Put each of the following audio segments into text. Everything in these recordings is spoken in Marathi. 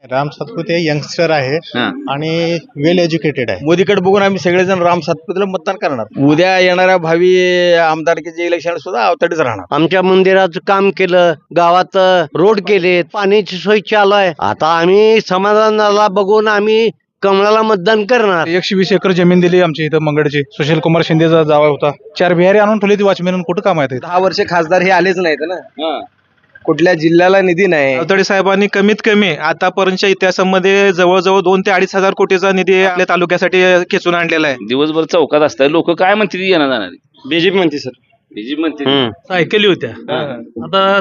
राम सातपुते यंगस्टर आहे हा. आणि वेल एज्युकेटेड आहे. मोदीकडे बघून आम्ही सगळेजण राम सातपुतेला मतदान करणार. उद्या येणाऱ्या भावी आमदारकीचे इलेक्शन सुद्धा अवतडीच राहणार. आमच्या मंदिराचं काम केलं, गावात रोड केले, पाण्याची सोय चालू आहे. आता आम्ही समाधानाला बघून आम्ही कमळाला मतदान करणार. 120 एकर जमीन दिली आमच्या इथं मंगळची. सुशील कुमार शिंदेचा जावा होता. 4 बिहारी आणून ठेवली ती वॉचमॅन. कुठं काम आहे 10 वर्ष खासदार हे आलेच नाहीत ना. हा. कुठल्या जिल्ह्याला निधी नाही. अवतडे साहेबांनी कमीत कमी आतापर्यंतच्या इतिहासामध्ये जवळजवळ 2 ते 2.5 हजार कोटीचा निधी आपल्या तालुक्यासाठी खेचून आणलेला आहे. दिवसभर चौकात असतात लोक, काय म्हणतील येणार जाणार? बीजेपी म्हणते सर. बीजेपी म्हणतील. सायकली होत्या. आता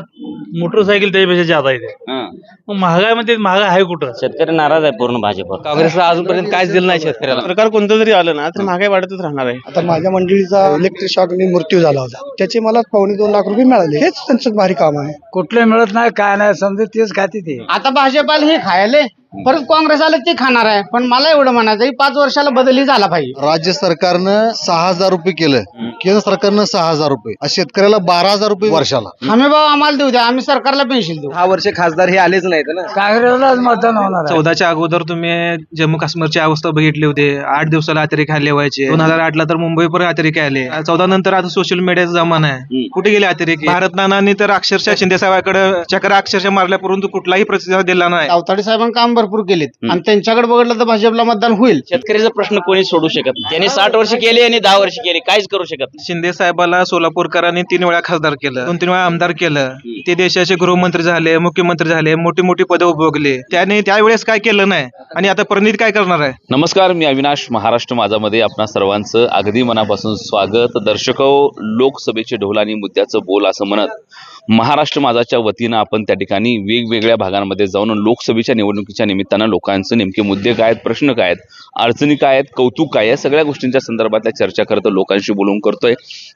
मोटरसायकल त्याच्यापेक्षा जादा येते. हा. मग महागाईमध्ये महागाई आहे कुठं? शेतकरी नाराज आहे पूर्ण भाजपवर. काँग्रेसला अजूनपर्यंत काहीच दिलं नाही शेतकऱ्याला. सरकार कोणतं जरी आलं ना तर महागाई वाढतच राहणार आहे. आता माझ्या मंडळीचा इलेक्ट्रिक शॉकने मृत्यू झाला होता. त्याचे मला 2.25 लाख रुपये मिळाले. हेच त्यांचं भारी काम आहे. कुठले मिळत नाही, काय नाही, समजा तेच खाते ते. आता भाजपाला हे खायले, परत काँग्रेस आलं ते खाणार आहे. पण मला एवढं म्हणायचं ही 5 वर्षाला बदलही झाला पाहिजे. राज्य सरकारनं 6,000 रुपये केलं, केंद्र सरकारनं 6,000 रुपये, शेतकऱ्याला 12,000 रुपये वर्षाला. हमी भाव आम्हाला देऊ द्या, आम्ही सरकारला पेन्शन देऊ. 10 वर्ष खासदार हे आलेच नाहीत ना. काँग्रेसलाच मतदान होणार आहे. 14च्या अगोदर तुम्ही जम्मू काश्मीरची अवस्था बघितली होती. 8 दिवसाला अतिरेक हल्ले व्हायचे. 2008ला तर मुंबईपर्यंत अतिरेक आले. 14 नंतर आता सोशल मीडियाचा जमाना आहे. कुठे गेले अतिरेक? भारत नानांनी तर अक्षरशः शिंदे साहेबांकडे चक्र अक्षरशः मारल्या, परंतु कुठलाही प्रतिसाद दिला नाही. अवताडे साहेबांनी काम भरपूर केलेत आणि त्यांच्याकडे बघितलं तर भाजपला मतदान होईल. शेतकऱ्याचा प्रश्न कोणी सोडू शकत नाही. त्यांनी 60 वर्ष केले आणि 10 वर्ष केले, काहीच करू शकत नाही. शिंदे साहेबाला सोलापूरकरांनी 3 वेळा खासदार केलं, 2-3 वेळा आमदार केलं. ते देशाचे गृहमंत्री झाले, मुख्यमंत्री झाले, मोठी मोठी पदं उपभोगले. त्याने त्यावेळेस काय केलं नाही आणि आता परिणित काय करणार आहे? नमस्कार, मी अविनाश. महाराष्ट्र माझामध्ये आपणा सर्वांचं अगदी मनापासून स्वागत. दर्शको, लोकसभेचे ढोल आणि मुद्द्याचं बोल असं म्हणत महाराष्ट्र माझाच्या वतीनं आपण त्या ठिकाणी वेगवेगळ्या भागांमध्ये जाऊन लोकसभेच्या निवडणुकीच्या निमित्तानं लोकांचे नेमके मुद्दे काय आहेत, प्रश्न काय आहेत, अडचणी काय आहेत, कौतुक काय आहे, सगळ्या गोष्टींच्या संदर्भातल्या चर्चा करत लोकांशी बोलून करतोय.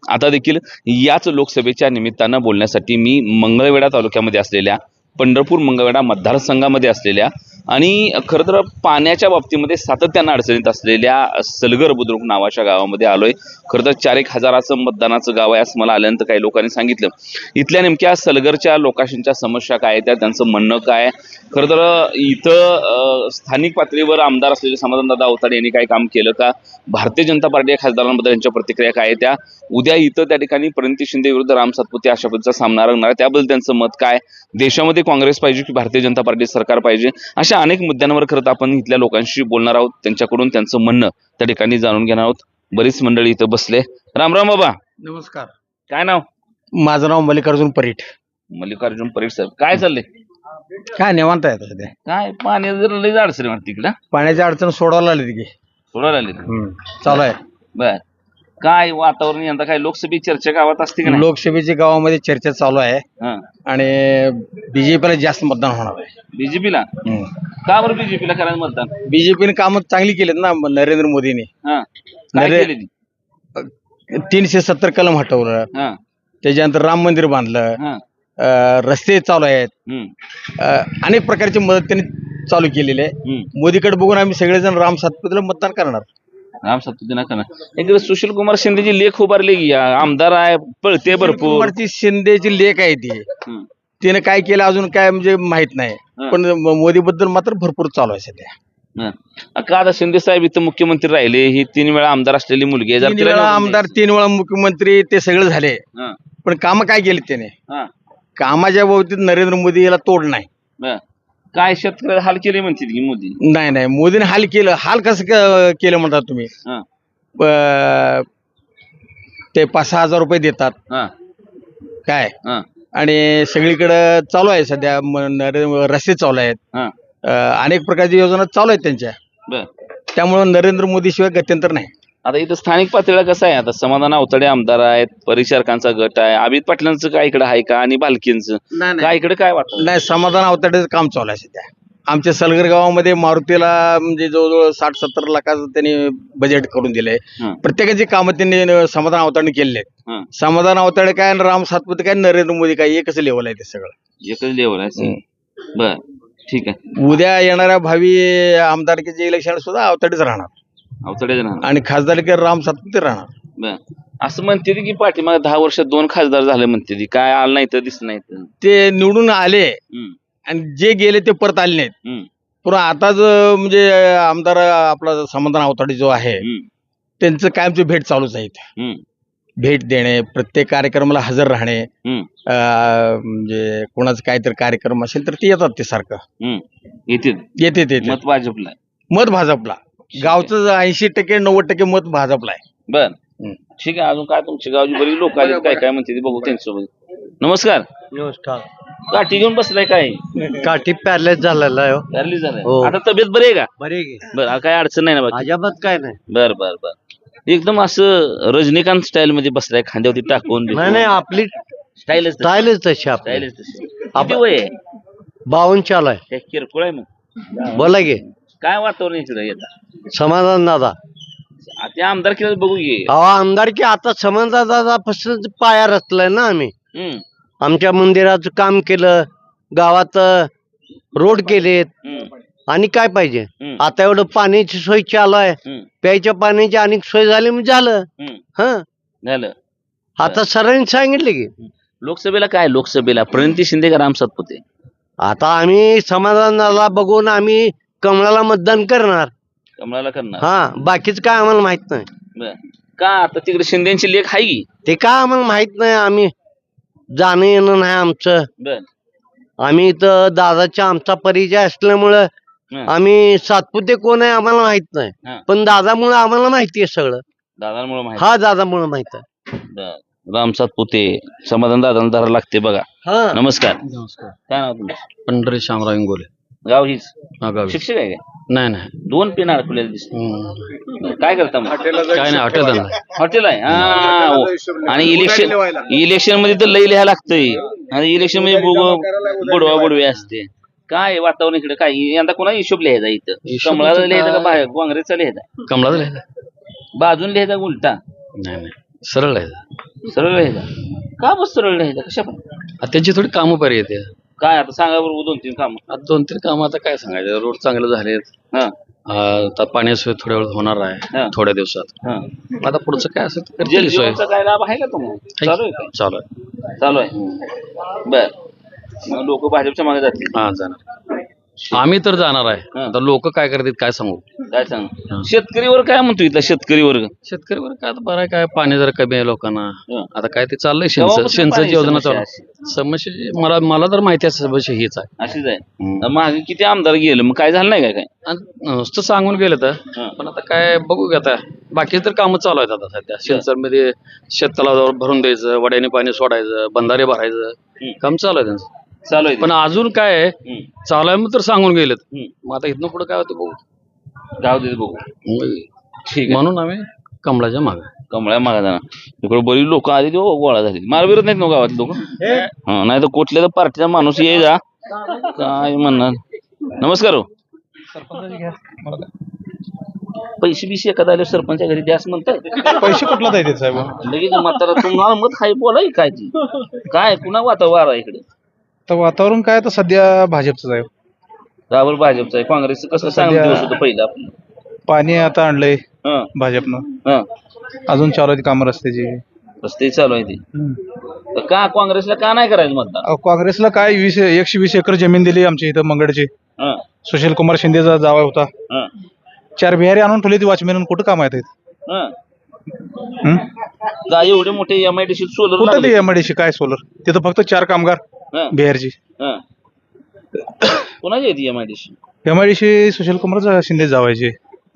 आता देखील याच लोकसभेच्या निमित्तानं बोलण्यासाठी मी मंगळवेढा तालुक्यामध्ये असलेल्या पंढरपूर मंगळवेढा मतदारसंघामध्ये असलेल्या आणि खरं तर पाण्याच्या बाबतीमध्ये सातत्यानं अडचणीत असलेल्या सलगर बुद्रुक नावाच्या गावामध्ये आलोय. खरं तर 4-1 हजाराचं मतदानाचं गाव आहे असं मला आल्यानंतर काही लोकांनी सांगितलं. इथल्या नेमक्या सलगरच्या लोकांच्या समस्या काय आहेत, त्यांचं म्हणणं काय. खरं तर इथं स्थानिक पातळीवर आमदार असलेले समाधानदादा अवताडे यांनी काही काम केलं का, भारतीय जनता पार्टी खासदारांबद्दल यांच्या प्रतिक्रिया काय आहे, त्या उद्या इथं त्या ठिकाणी प्रणिती शिंदे विरुद्ध राम सातपुते अशा पद्धतीचा सामना रंगणार आहे, त्याबद्दल त्यांचं मत काय, देशामध्ये काँग्रेस पाहिजे की भारतीय जनता पार्टी सरकार पाहिजे, अशा अनेक मुद्द्यांवर खरं तर आपण इथल्या लोकांशी बोलणार आहोत. त्यांच्याकडून त्यांचं म्हणणं त्या ठिकाणी जाणून घेणार आहोत. बरीच मंडळी इथं बसले. राम राम बाबा. नमस्कार. काय नाव? माझं नाव मल्लिकार्जुन परीट. मल्लिकार्जुन परीट साहेब, काय चाललंय? काय निवांत आहे सध्या. काय पाणी जर लई अडचणी वाटते तिकडं? पाण्याची अडचण सोडवायला आली की सोडायला आले. चालू आहे. बर, काय वातावरण यंदा, काय लोकसभेची चर्चा गावात असते का नाही? लोकसभेच्या गावामध्ये चर्चा चालू आहे हा. आणि बीजेपीला जास्त मतदान होणार आहे. बीजेपीला? का बरं बीजेपीला करायला मतदान? बीजेपीने कामं चांगली केलीत ना नरेंद्र मोदींनी. हा. काय केली ती? 370 कलम हटवलं. हा. त्याच्यानंतर राम मंदिर बांधलं. हा. रस्ते चालू आहेत. अनेक प्रकारची मदत त्यांनी चालू केलेली आहे. मोदीकडे बघून आम्ही सगळेजण राम सातपुतेला मतदान करणार. राम सातपुते नका ना. इकडे सुशील कुमार शिंदेची लेख उभारली की आमदार आहे, पळते भरपूर. कुमारची शिंदेची लेख आहे ती. तिने काय केलं अजून काय म्हणजे माहित नाही, पण मोदी बद्दल मात्र भरपूर चालू आहे सध्या. का आता शिंदे साहेब इथं मुख्यमंत्री राहिले, ही 3 वेळा आमदार असलेली मुलगी आहे. 3 वेळा आमदार, 3 वेळा मुख्यमंत्री, ते सगळे झाले. पण कामं काय केली त्याने? कामाच्या बाबतीत नरेंद्र मोदी याला तोड नाही. काय शेतकऱ्याला हाल केले म्हणतील की मोदी? नाही, मोदीने हाल केलं. हाल कसं केलं म्हणतात तुम्ही? ते 5-6 हजार रुपये देतात काय, आणि सगळीकडे चालू आहे सध्या. रस्ते चालू आहेत, अनेक प्रकारच्या योजना चालू आहेत त्यांच्या. त्यामुळे नरेंद्र मोदी शिवाय गत्यंतर नाही. आता इथं स्थानिक पातळीला कसं आहे, आता समाधान अवताडे आमदार आहेत, परिचारकांचा गट आहे, अभित पाटलांचं काय इकडे आहे का, आणि बालकींचं काय इकडे काय वाटतं? नाही, समाधान अवताडेचं काम चालू आहे सध्या. आमच्या सलगर गावामध्ये मारुतीला म्हणजे जवळजवळ 60-70 लाखाचं त्यांनी बजेट करून दिलंय. प्रत्येकाची कामं त्यांनी समाधान अवताडे केलेले आहेत. समाधान अवताडे काय, राम सातपुते काय, नरेंद्र मोदी काय, एकच लेवल आहे ते सगळं. एकच लेवल आहे. बर, ठीक आहे. उद्या येणाऱ्या भावी आमदारकीचे इलेक्शन सुद्धा अवताडेच राहणार. अवताडे आणि खासदारकी राम सातपुते राहणार. बर, असं म्हणते की पाठीमागे 10 वर्षात 2 खासदार झाले म्हणते, काय आलं नाही तर दिसत नाही. ते निवडून आले आणि जे गेले ते परत आले नाहीत. पुन्हा आताच म्हणजे आमदार आपला समाधान आवताडे जो आहे त्यांचं कायमची भेट चालूच आहे इथे. भेट देणे, प्रत्येक कार्यक्रमाला हजर राहणे, म्हणजे कोणाचा काहीतरी कार्यक्रम असेल तर ते येतात ते सारखं येते मत भाजपला आहे. मत भाजपला. गावचं 80% 90% मत भाजपला आहे. बर ठीक आहे. अजून काय तुमच्या गावची बरी लोक आली काय काय म्हणते ते बघू त्यांच्यासोबत. नमस्कार. नमस्कार. काठी घेऊन बसलाय काय? काठी पॅरलेस झालेला आहे हो. ठरली झालंय. हो. आता तब्येत बरी आहे का? बरे बरं काय अडचण नाही ना बाकी? अजिबात काय नाही. बर बर बर. एकदम असं रजनीकांत स्टाईल मध्ये बसलाय, खांद्यावरती टाकून नाही आपली स्टाईलच स्टाईलच तशी आपली. स्टाईलच तशी. किती वय आहे? 52 चालू आहे. हे किरकोळ आहे मग. बोला की. काय वातावरण इकडे येतात? समाधान दादा. ते आमदार केलं बघू घे. अहो आमदार की आता समाधान दादा पासून पाया रचलाय ना आम्ही. आमच्या मंदिराचं काम केलं, गावात रोड केलेत, आणि काय पाहिजे. आता एवढं पाण्याची सोय चालू आहे, प्यायच्या पाण्याची अनेक सोय झाली म्हणजे झालं. झालं. आता सरांनी सांगितलं की लोकसभेला काय, लोकसभेला प्रणिती शिंदे का राम सातपुते? आता आम्ही समाधानाला बघून आम्ही कमळाला मतदान करणार. कमळाला करणार. हा बाकीच काय आम्हाला माहित नाही. बर. का आता तिकडे शिंदेची लेख आहे की? ते काय आम्हाला माहित नाही. आम्ही जाणं येणं नाही आमचं. बर. आम्ही इथं दादाच्या आमचा परिचय असल्यामुळं आम्ही सातपुते कोण आहे आम्हाला माहित नाही, पण दादामुळे आम्हाला माहिती आहे सगळं. दादांमुळे माहिती. हा दादामुळे माहित आहे. बर. राम सातपुते समाधान दादाला धरा लागते बघा. नमस्कार. काय नाव तुमचं? पंढरी शामराव इंगोले. गाव हीच? शिक्षक आहे का? नाही 2 पेन अडकलेले दिसत. काय करता मग? काय नाही हॉटेल हॉटेल आहे. हा. आणि इलेक्शन मध्ये तर लई लिहायला लागतंय, आणि इलेक्शन मध्ये बुडवा बुडवी असते. काय वातावरण इकडे? काय यंदा कोणा हिशोब लिहायचा इथं? कमळाला लिहायचा का बाहेर काँग्रेसचा लिहायचा? कमळाला लिहायचा. बाजून लिहायचा उलटा? नाही सरळ लिहायचा. सरळ लिहायचा. का बस सरळ लिहायचा? कशा पण त्यांची थोडी कामं बरी येते. काय आता सांगा बरोबर 2-3 काम. आता 2-3 कामं आता काय सांगायचं. रोड चांगले झालेत. आता पाण्याची सोय थोड्या वेळ होणार आहे, थोड्या दिवसात. आता पुढचं काय असेल तर जल जीवनचा काय लाभ आहे का तुम्हाला? चालू आहे का? चालू आहे. चालू आहे. बर. मग लोक भाजपच्या मागे जातील. हा जाणार. आम्ही तर जाणार आहे. आता लोक काय करतात काय सांगू. काय सांग. शेतकरीवर काय म्हणतो इथला शेतकरी वर्ग? शेतकरीवर काय आता बरं आहे. काय पाणी जरा कमी आहे लोकांना. आता काय ते चाललंय सिंचन योजना चालू. समस्या मला तर माहिती आहे समस्या हीच आहे. अशीच आहे. मागे किती आमदार गेलं मग काय झालं नाही काय? नुसतं सांगून गेलं तर, पण आता काय बघू की. आता बाकीचे तर कामं चालू आहेत आता सध्या. सिंचन मध्ये शेततलावर भरून द्यायचं, वड्याने पाणी सोडायचं, बंधारे भरायचं काम चालू आहे त्यांचं. चालू आहे. पण अजून काय चालू आहे मग तर सांगून गेलेत. मग आता इथनं पुढे काय होतं बघू. गाव देत बघू. ठीक. म्हणून आम्ही कमळाच्या मागे. कमळ्या मागा जाणार. इकडे बरी लोक आली ते गोळा झाली. मारविरत नाहीत ना गावातले लोक? नाही तर कुठल्या तर पार्टीचा माणूस ये जा काय म्हणणार. नमस्कार. पैसे बिशे एखादा आले सरपंचा घरी द्यास म्हणतात. पैसे कुठला द्यायचे साहेब? लगेच म्हातारा तुम्हाला मत खाई बोलाय काय ती काय पुन्हा वातावरण आहे इकडे? तर वातावरण काय तर सध्या भाजपचं आहे. राहुल भाजपचं आहे. काँग्रेसचं कसं सांगत दिवस होतं पहिलं आपलं. पाणी आता आणलंय भाजपनं. अजून चालू आहे कामं रस्त्याची. रस्ते चालू आहे ते. तर का काँग्रेसला का नाही करायचं मतदान? काँग्रेसला काय 120 एकर जमीन दिली आमच्या इथं मंगळची. सुशील कुमार शिंदेचा जावा होता. 4 बिहारी आणून ठेवली ती वॉचमॅन. कुठं काम आहेत? एवढे मोठे MIDC सोलर कुठं ते MIDC काय सोलर? तिथं फक्त 4 कामगार बिहारची. कोणाची आहे ती MIDC? MIDC सुशील कुमार शिंदे जावायचे.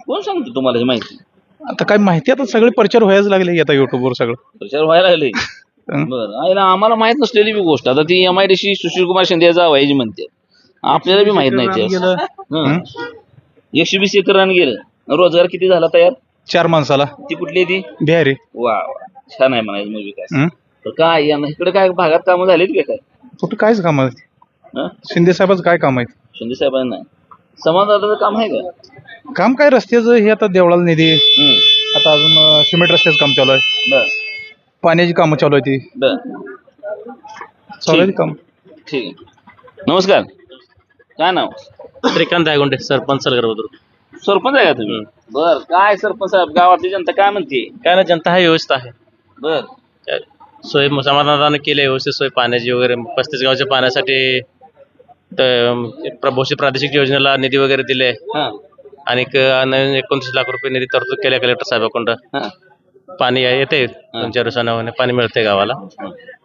कोण सांगतो तुम्हाला माहिती? आता काय माहिती. आता सगळे प्रचार व्हायला लागले आता युट्यूबवर सगळं प्रचार व्हायला लागले. बरं. आम्हाला माहित नसलेली बी गोष्ट. आता ती MIDC सुशील कुमार शिंदे जावायची म्हणते. आपल्याला बी माहित नाही ते. 120 एकर रान गेलं. रोजगार किती झाला तयार? 4 माणसाला. ती कुठली ती? बिहारी. वा छान आहे म्हणायचं मग विकास. तर काय इकडे काय भागात कामं झालीत का? काय कुठं कायच काम आहे? शिंदे साहेबाचं काय काम आहे? शिंदे साहेबांना नाही. समाजाचं काम आहे का? काम काय रस्त्याचं हे आता देवळाला निधी. आता अजून सिमेंट रस्त्याचं काम चालू आहे. पाण्याची कामं चालू आहे ती. चालू आहे काम. ठीक आहे. नमस्कार. काय नाव? श्रीकांत दायगोंडे, सरपंच सलगर. सरपंच आहे का तुम्ही? बर. काय सरपंच साहेब गावातली जनता काय म्हणते? काय ना जनता हा व्यवस्थित आहे. बर. सोय समाधानाने केली व्यवस्थित सोय पाण्याची वगैरे. 35 गावच्या पाण्यासाठी बहुतेक प्रादेशिक योजनेला निधी वगैरे दिले आणि नवीन 29 लाख रुपये निधी तरतूद केल्या कलेक्टर साहेबांकडून. पाणी येते 2-4 दिवसांनी पाणी मिळते गावाला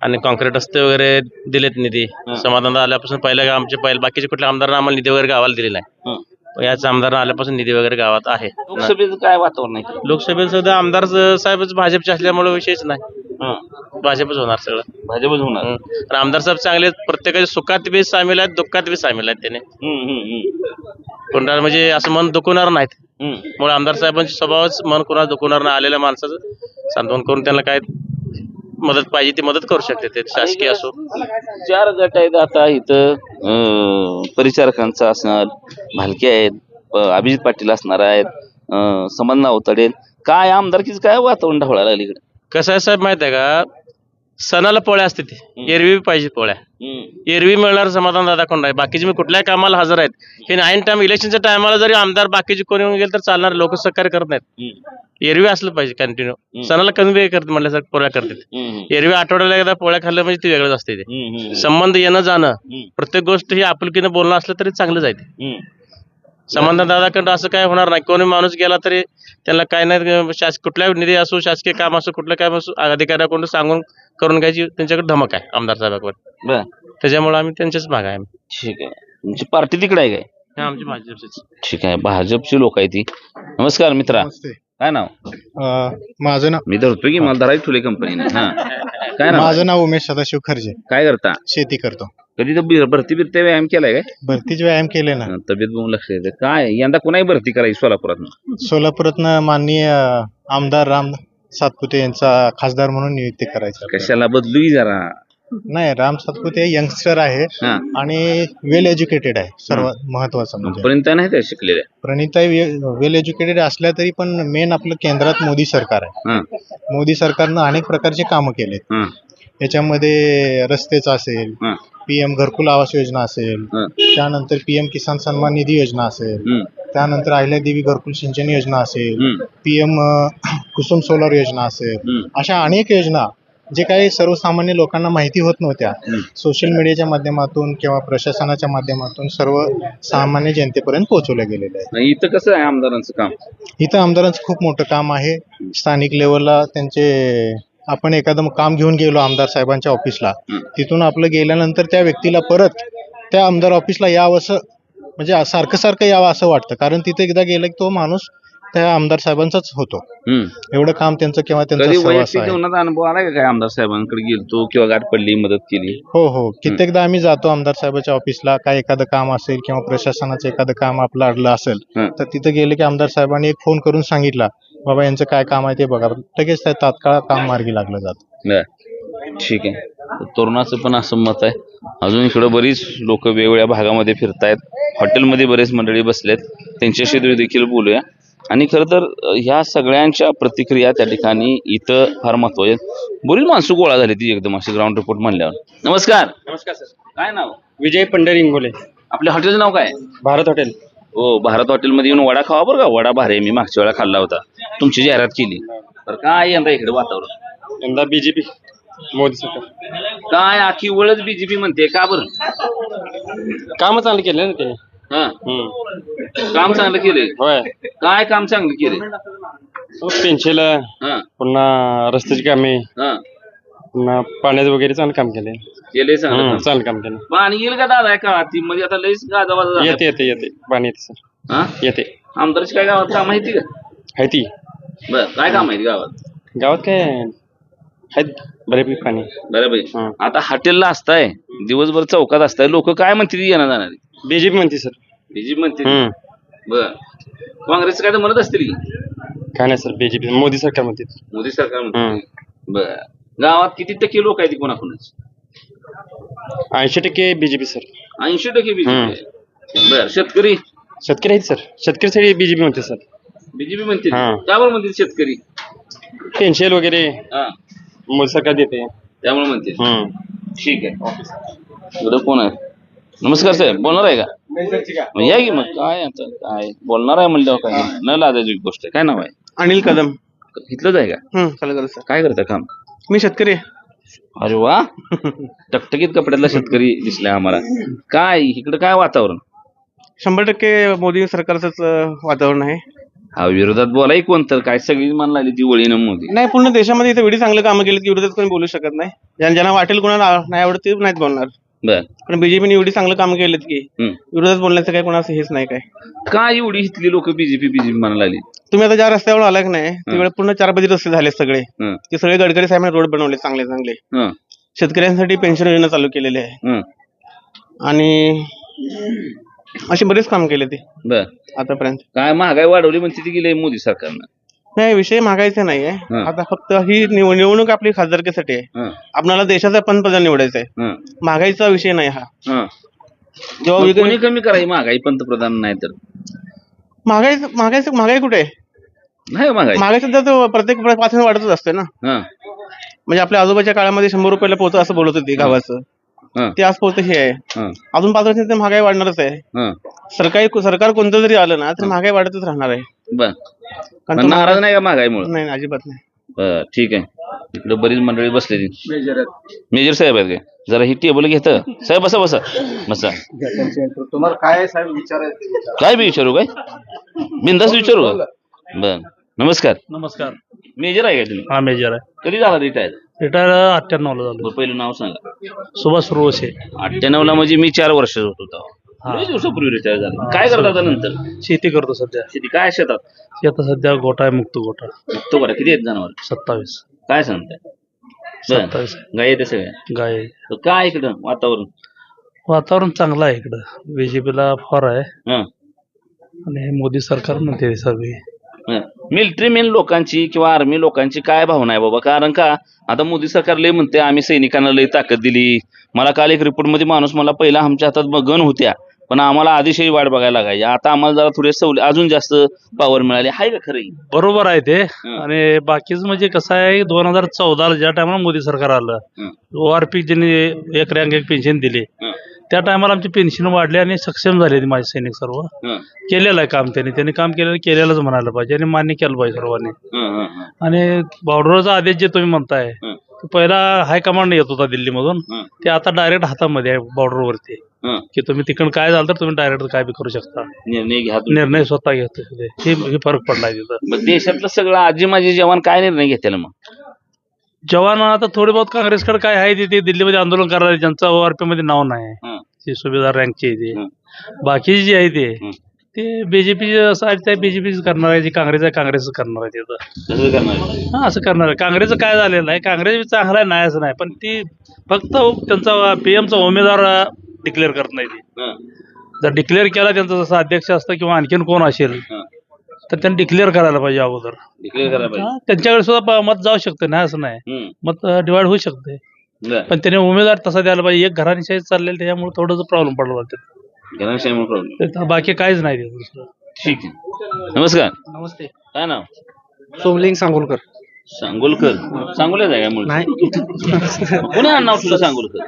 आणि कॉन्क्रीट रस्ते वगैरे दिलेत निधी. समाधान आल्यापासून आमचे बाकीचे कुठल्या आमदारांना आम्हाला निधी वगैरे गावाला दिले नाही. याच आमदारांना आल्यापासून निधी वगैरे गावात आहे. लोकसभेचं काय वातावरण आहे? लोकसभेत सुद्धा आमदार साहेबच भाजपचे असल्यामुळे विषयच नाही. भाजपच होणार सगळं. भाजपच होणार. आणि आमदार साहेब चांगले प्रत्येकाच्या सुखात बी सामील आहेत, दुःखात बी सामील आहेत. त्याने कोणाला म्हणजे असं मन दुखवणार नाहीत. मुळे आमदार साहेबांचा स्वभावच मन कोणाला दुखवणार नाही. आलेल्या माणसाचं सांत्वन करून त्यांना काय मदत पाहिजे ती मदत करू शकते. ते शासकीय असो. 4 गट आहेत आता इथं. परिचारकांचा असणार, भालके आहेत, अभिजित पाटील असणार आहेत, समाधान नावतडे. काय आमदारकीच काय वातावरण ढवळायला लागलं इकडे? कसं आहे साहेब माहित आहे का, सणाला पोळ्या असते ती एरवी पाहिजे पोळ्या. एरवी मिळणार समाधान दादा कोण आहे. बाकीचे मी कुठल्याही कामाला हजर आहेत. हे ऐन टाइम इलेक्शनच्या टायमाला जरी आमदार बाकीचे कोणी येऊन गेले तर चालणार. लोक सहकार्य करत नाहीत. एरवी असलं पाहिजे कंटिन्यू. सणाला कमी वेळ करत म्हटल्यासारखं पोळ्या करतात. एरवी आठवड्याला एकदा पोळ्या खाल्लं म्हणजे ती वेगळंच असते. ते संबंध येणं जाणं, प्रत्येक गोष्ट ही आपुलकीनं बोलणं असलं तरी चांगलंच आहे ते. समाधान दादाकडं असं काय होणार नाही. कोणी माणूस गेला तरी त्यांना काय नाही, कुठल्याही निधी असो, शासकीय काम असो, कुठलं काम असो, अधिकाऱ्याकडून सांगून करून घ्यायची त्यांच्याकडे धमक आहे आमदार साहेबांकडे. त्याच्यामुळे आम्ही त्यांच्याच भाग आहे. ठीक आहे. तुमची पार्टी तिकडे आहे काय? आमची भाजपचीच. ठीक आहे. भाजपची लोक आहे ती. नमस्कार मित्रा, काय नाव? माझं नाव मी धरतो की मला धरायची ठुले कंपनीने. काय नाव? माझं नाव उमेश सदाशिव खर्जे. काय करता? शेती करतो. कधी तर भरती बिरती व्यायाम केलाय काय? भरतीचे व्यायाम केले ना. तब्येत बघून लक्ष येते. काय यंदा कोणाही भरती करायची सोलापुरात? सोलापुरातनं माननीय आमदार राम सातपुते यांचा खासदार म्हणून नियुक्ती करायची. कशाला बदलू की जरा? नाही, राम सातपुते यंगस्टर आहे आणि वेल एज्युकेटेड आहे. सर्वात महत्वाचं म्हणजे पर्यंत नाही त्या शिकलेल्या. प्रणिताई वेल एज्युकेटेड असल्या तरी पण मेन आपलं केंद्रात मोदी सरकार आहे. मोदी सरकारनं अनेक प्रकारचे कामं केलेत. याच्यामध्ये रस्तेचं असेल, PM घरकुल आवास योजना असेल, त्यानंतर PM किसान सन्मान निधी योजना असेल, त्यानंतर अहिल्यादेवी घरकुल सिंचन योजना असेल, PM कुसुम सोलार योजना असेल, अशा अनेक योजना जे काही सर्वसामान्य लोकांना माहिती होत नव्हत्या, सोशल मीडियाच्या माध्यमातून किंवा प्रशासनाच्या माध्यमातून सर्व सामान्य जनतेपर्यंत पोहोचवल्या गेलेल्या आहेत. इथं कसं आहे आमदारांचं काम? इथं आमदारांचं खूप मोठं काम आहे. स्थानिक लेवलला त्यांचे आपण एखादं काम घेऊन गेलो आमदार साहेबांच्या ऑफिसला, तिथून आपलं गेल्यानंतर त्या व्यक्तीला परत त्या आमदार ऑफिसला यावं असं म्हणजे सारखं सारखं यावं असं वाटतं. कारण तिथे एकदा गेलं की तो माणूस त्या आमदार साहेबांचाच होतो. एवढं काम त्यांचं किंवा त्यांचा सहवास आहे. अनुभव आला काय आमदार साहेबांकडे गेलतो किंवा गाठ पडली, मदत केली? हो, कित्येकदा आम्ही जातो आमदार साहेबांच्या ऑफिसला. काय एखादं काम असेल किंवा प्रशासनाचं एखादं काम आपलं अडलं असेल तर तिथं गेले की आमदार साहेबांनी एक फोन करून सांगितला, बाबा यांचं काय काम आहे ते बघा, लगेच त्या तात्काळ काम मार्गी लागलं जातं. ठीक आहे. तरुणाचं पण असं मत आहे. अजून इकडं बरीच लोक वेगवेगळ्या भागामध्ये फिरतायत. हॉटेलमध्ये बरेच मंडळी बसलेत, त्यांच्याशी देखील बोलूया. आणि खरं तर ह्या सगळ्यांच्या प्रतिक्रिया त्या ठिकाणी इथं फार महत्वाच्या. बरीच माणसं गोळा झाली ती एकदम अशी ग्राउंड रिपोर्ट म्हणल्यावर. नमस्कार. नमस्कार सर. काय नाव? विजय पंढरींगोले. आपल्या हॉटेलचं नाव काय? भारत हॉटेल. हो, भारत हॉटेलमध्ये येऊन वडा खावा बरं का. वडा भारी आहे. मी मागच्या वेळा खाल्ला होता. तुमची जाहिरात केली. तर काय यंदा इकडे वातावरण? यंदा बीजेपी, मोदी सरकार. काय आखी वळच बीजेपी म्हणते का बरं? काम चांगलं केलं ना त्याने. काम चांगलं केलंय. होय. काय काम चांगलं केलंय? पेन्शिल, पुन्हा रस्त्याची कामे, पुन्हा पाण्याचं वगैरे चांगलं काम केलंय. चांगलं काम केलं. पाणी येईल का दादा का ती मध्ये आता लईच गाजावाजा? येते पाणी येते सर. येते. आमदारची काय गावात काम माहिती का? आहे ती. बर, काय काम आहे गावात? गावात काय आहेत बऱ्यापैकी पाणी. बऱ्यापैकी. आता हॉटेलला असताय, दिवसभर चौकात असताय, लोक काय म्हणतील येणार जाणार? बीजेपी म्हणते सर. बीजेपी म्हणते. बर, काँग्रेस काय तर म्हणत असतील की? काय नाही सर, बीजेपी मोदी सरकार म्हणते. मोदी सरकार म्हणते. बर, गावात किती टक्के लोक आहेत कोणाकोणाच? 80% बीजेपी सर. 80% बीजेपी. बर, शेतकरी आहेत सर. शेतकऱ्यासाठी बीजेपी म्हणते सर. बीजेपी म्हणते. त्यावर म्हणतील शेतकरी पेन्शिल वगैरे मोदी सरकार देते त्यामुळे म्हणते. ठीक आहे. एवढं कोण आहे? नमस्कार साहेब, बोलणार आहे का? या की मग. काय आता काय बोलणार आहे म्हणल्यावर काय न लाजायची गोष्ट आहे. काय नाव आहे? अनिल कदम. इथलंच आहे का? सर. काय करता काम? मी शेतकरी. अरे वा टकटकीत कपड्यातला शेतकरी दिसलाय आम्हाला. काय इकडे काय वातावरण? 100% मोदी सरकारचंच वातावरण आहे. हा विरोधात बोलाय कोणतं काय सगळी मान लागली ती वळीनं मोदी. नाही, पूर्ण देशामध्ये इथे एवढी चांगलं कामं केली की विरोधात कोणी बोलू शकत नाही. ज्यांना वाटेल कोणाला नाही आवडत ते नाहीत बोलणार. बर पण बीजेपीने एवढी चांगलं कामं केलीत की विरोधात बोलण्याचं काय कोणाचं हेच नाही काय. काय एवढी इथली लोक बीजेपी म्हणायला लागली? तुम्ही आता ज्या रस्त्यावर आला की नाही त्यावेळेस पूर्ण 4 रस्ते झाले सगळे. ते सगळे गडकरी साहेबांनी रोड बनवले चांगले चांगले. शेतकऱ्यांसाठी पेन्शन योजना चालू केलेली आहे आणि असे बरेच काम केले ते बर आतापर्यंत. काय महागाई वाढवली म्हणते ती गेली मोदी सरकारनं. नाही, विषय महागाईचा नाहीये. आता फक्त ही निवडणूक आपली खासदारकीसाठी आहे. आपल्याला देशाचा पंतप्रधान निवडायचा आहे. महागाईचा विषय नाही हा. जेव्हा कोणी कमी करायची महागाई पंतप्रधान नाही तर महागाई कुठे आहे? नाही महागाई सध्या तर प्रत्येक 5 वर्षांनी वाढतच असते ना. म्हणजे आपल्या आजोबाच्या काळामध्ये 100 रुपयाला पोहोच असं बोलत होती गावाचं. ते आज पोहोच हे आहे. अजून 5 वर्षांनी महागाई वाढणारच आहे. सरकार कोणतं जरी आलं ना तर महागाई वाढतच राहणार आहे. बर नाराज नाही का महागाईमुळे? नाही, अजिबात नाही. बर ठीक आहे. इकडे बरीच मंडळी बसलेली. मेजर साहेब आहेत काय? जरा ही टेबल घेत साहेब बसा बसा बसा. तुम्हाला काय साहेब विचारायचं? काय बी विचारू काय? बिंदास विचारू का? बर नमस्कार. नमस्कार. मेजर आहे का तुम्ही? हा मेजर आहे. कधी झाला रिटायर? रिटायर 98 ला झालो. पहिलं नाव सांगा. सुभाष रोसे. 98 ला म्हणजे मी 4 वर्ष होतो. लई दिवसापूर्वी रिटायर झाला. काय करता आता नंतर? शेती करतो सध्या. शेती काय शेतात? शेतात सध्या गोठा आहे, मुक्त गोठा. मुक्त गोठा किती आहेत जनावर? 27. काय सांगताय? 27 गाय येते सगळ्या? गाय. काय इकडं वातावरण? वातावरण चांगलं आहे इकडं. बीजेपीला फार आहे आणि मोदी सरकार म्हणते सगळी. मिलिटरी मेन लोकांची किंवा आर्मी लोकांची काय भावना आहे बाबा? कारण का आता मोदी सरकार लय म्हणते आम्ही सैनिकांना लय ताकद दिली. मला काल एक रिपोर्ट मध्ये माणूस मला पहिला आमच्या हातात गन होत्या पण आम्हाला आदिशाही वाट बघायला लागायची. आता आम्हाला जरा थोडे अजून जास्त पॉवर मिळाली. आहे का खरं? बरोबर आहे ते. आणि बाकीच म्हणजे कसं आहे 2014 ज्या टायमाला मोदी सरकार आलं ORP ज्यांनी 1 रँक 1 पेन्शन दिली त्या टायमाला आमची पेन्शन वाढली आणि सक्षम झाले माझे सैनिक सर्व. केलेलं आहे काम त्यांनी काम केलेलंच म्हणायला पाहिजे आणि मान्य केलं पाहिजे सर्वांनी. आणि बॉर्डरचा आदेश जे तुम्ही म्हणताय पहिला हायकमांड येत होता दिल्लीमधून ते आता डायरेक्ट हातामध्ये आहे बॉर्डरवरती की तुम्ही तिकडून काय झालं तर तुम्ही डायरेक्ट काय बी करू शकता. निर्णय स्वतः घेतो. हे फरक पडलाय तिथं. देशातलं सगळं आजी माझे जवान काय निर्णय घेतले मग? जवान आता थोडे बहुत काँग्रेसकडे काय आहे ते दिल्लीमध्ये आंदोलन करणारे ज्यांचं ORP मध्ये नाव नाही ते सुभेदार रँकचे ते बाकीचे जे आहे ते बीजेपी असं बीजेपी करणार आहे. जे काँग्रेस आहे काँग्रेस करणार आहे तिथं. असं करणार आहे. काँग्रेसचं काय झालेलं आहे काँग्रेस बी चांगला आहे नाही असं नाही पण ती फक्त त्यांचा PM चा उमेदवार डिक्लेअर करत नाही. ते जर डिक्लेअर केला त्यांचा जसं अध्यक्ष असतं किंवा आणखीन कोण असेल तर त्यांनी डिक्लेअर करायला पाहिजे अगोदर. त्यांच्याकडे सुद्धा मत जाऊ शकतं नाही असं नाही. मत डिवाइड होऊ शकते पण त्याने उमेदवार तसा द्यायला पाहिजे. एक घराणीशाही चाललेलं त्याच्यामुळे थोडंसं प्रॉब्लेम पडला वाटतं. बाकी काहीच नाही. ठीक आहे. नमस्कार. नमस्ते. काय नाव? सोमलिंग सांगोलकर. सांगोलकर? सांगोल्याच आहे का? नाही कोणी नाव तुला सांगोलकर?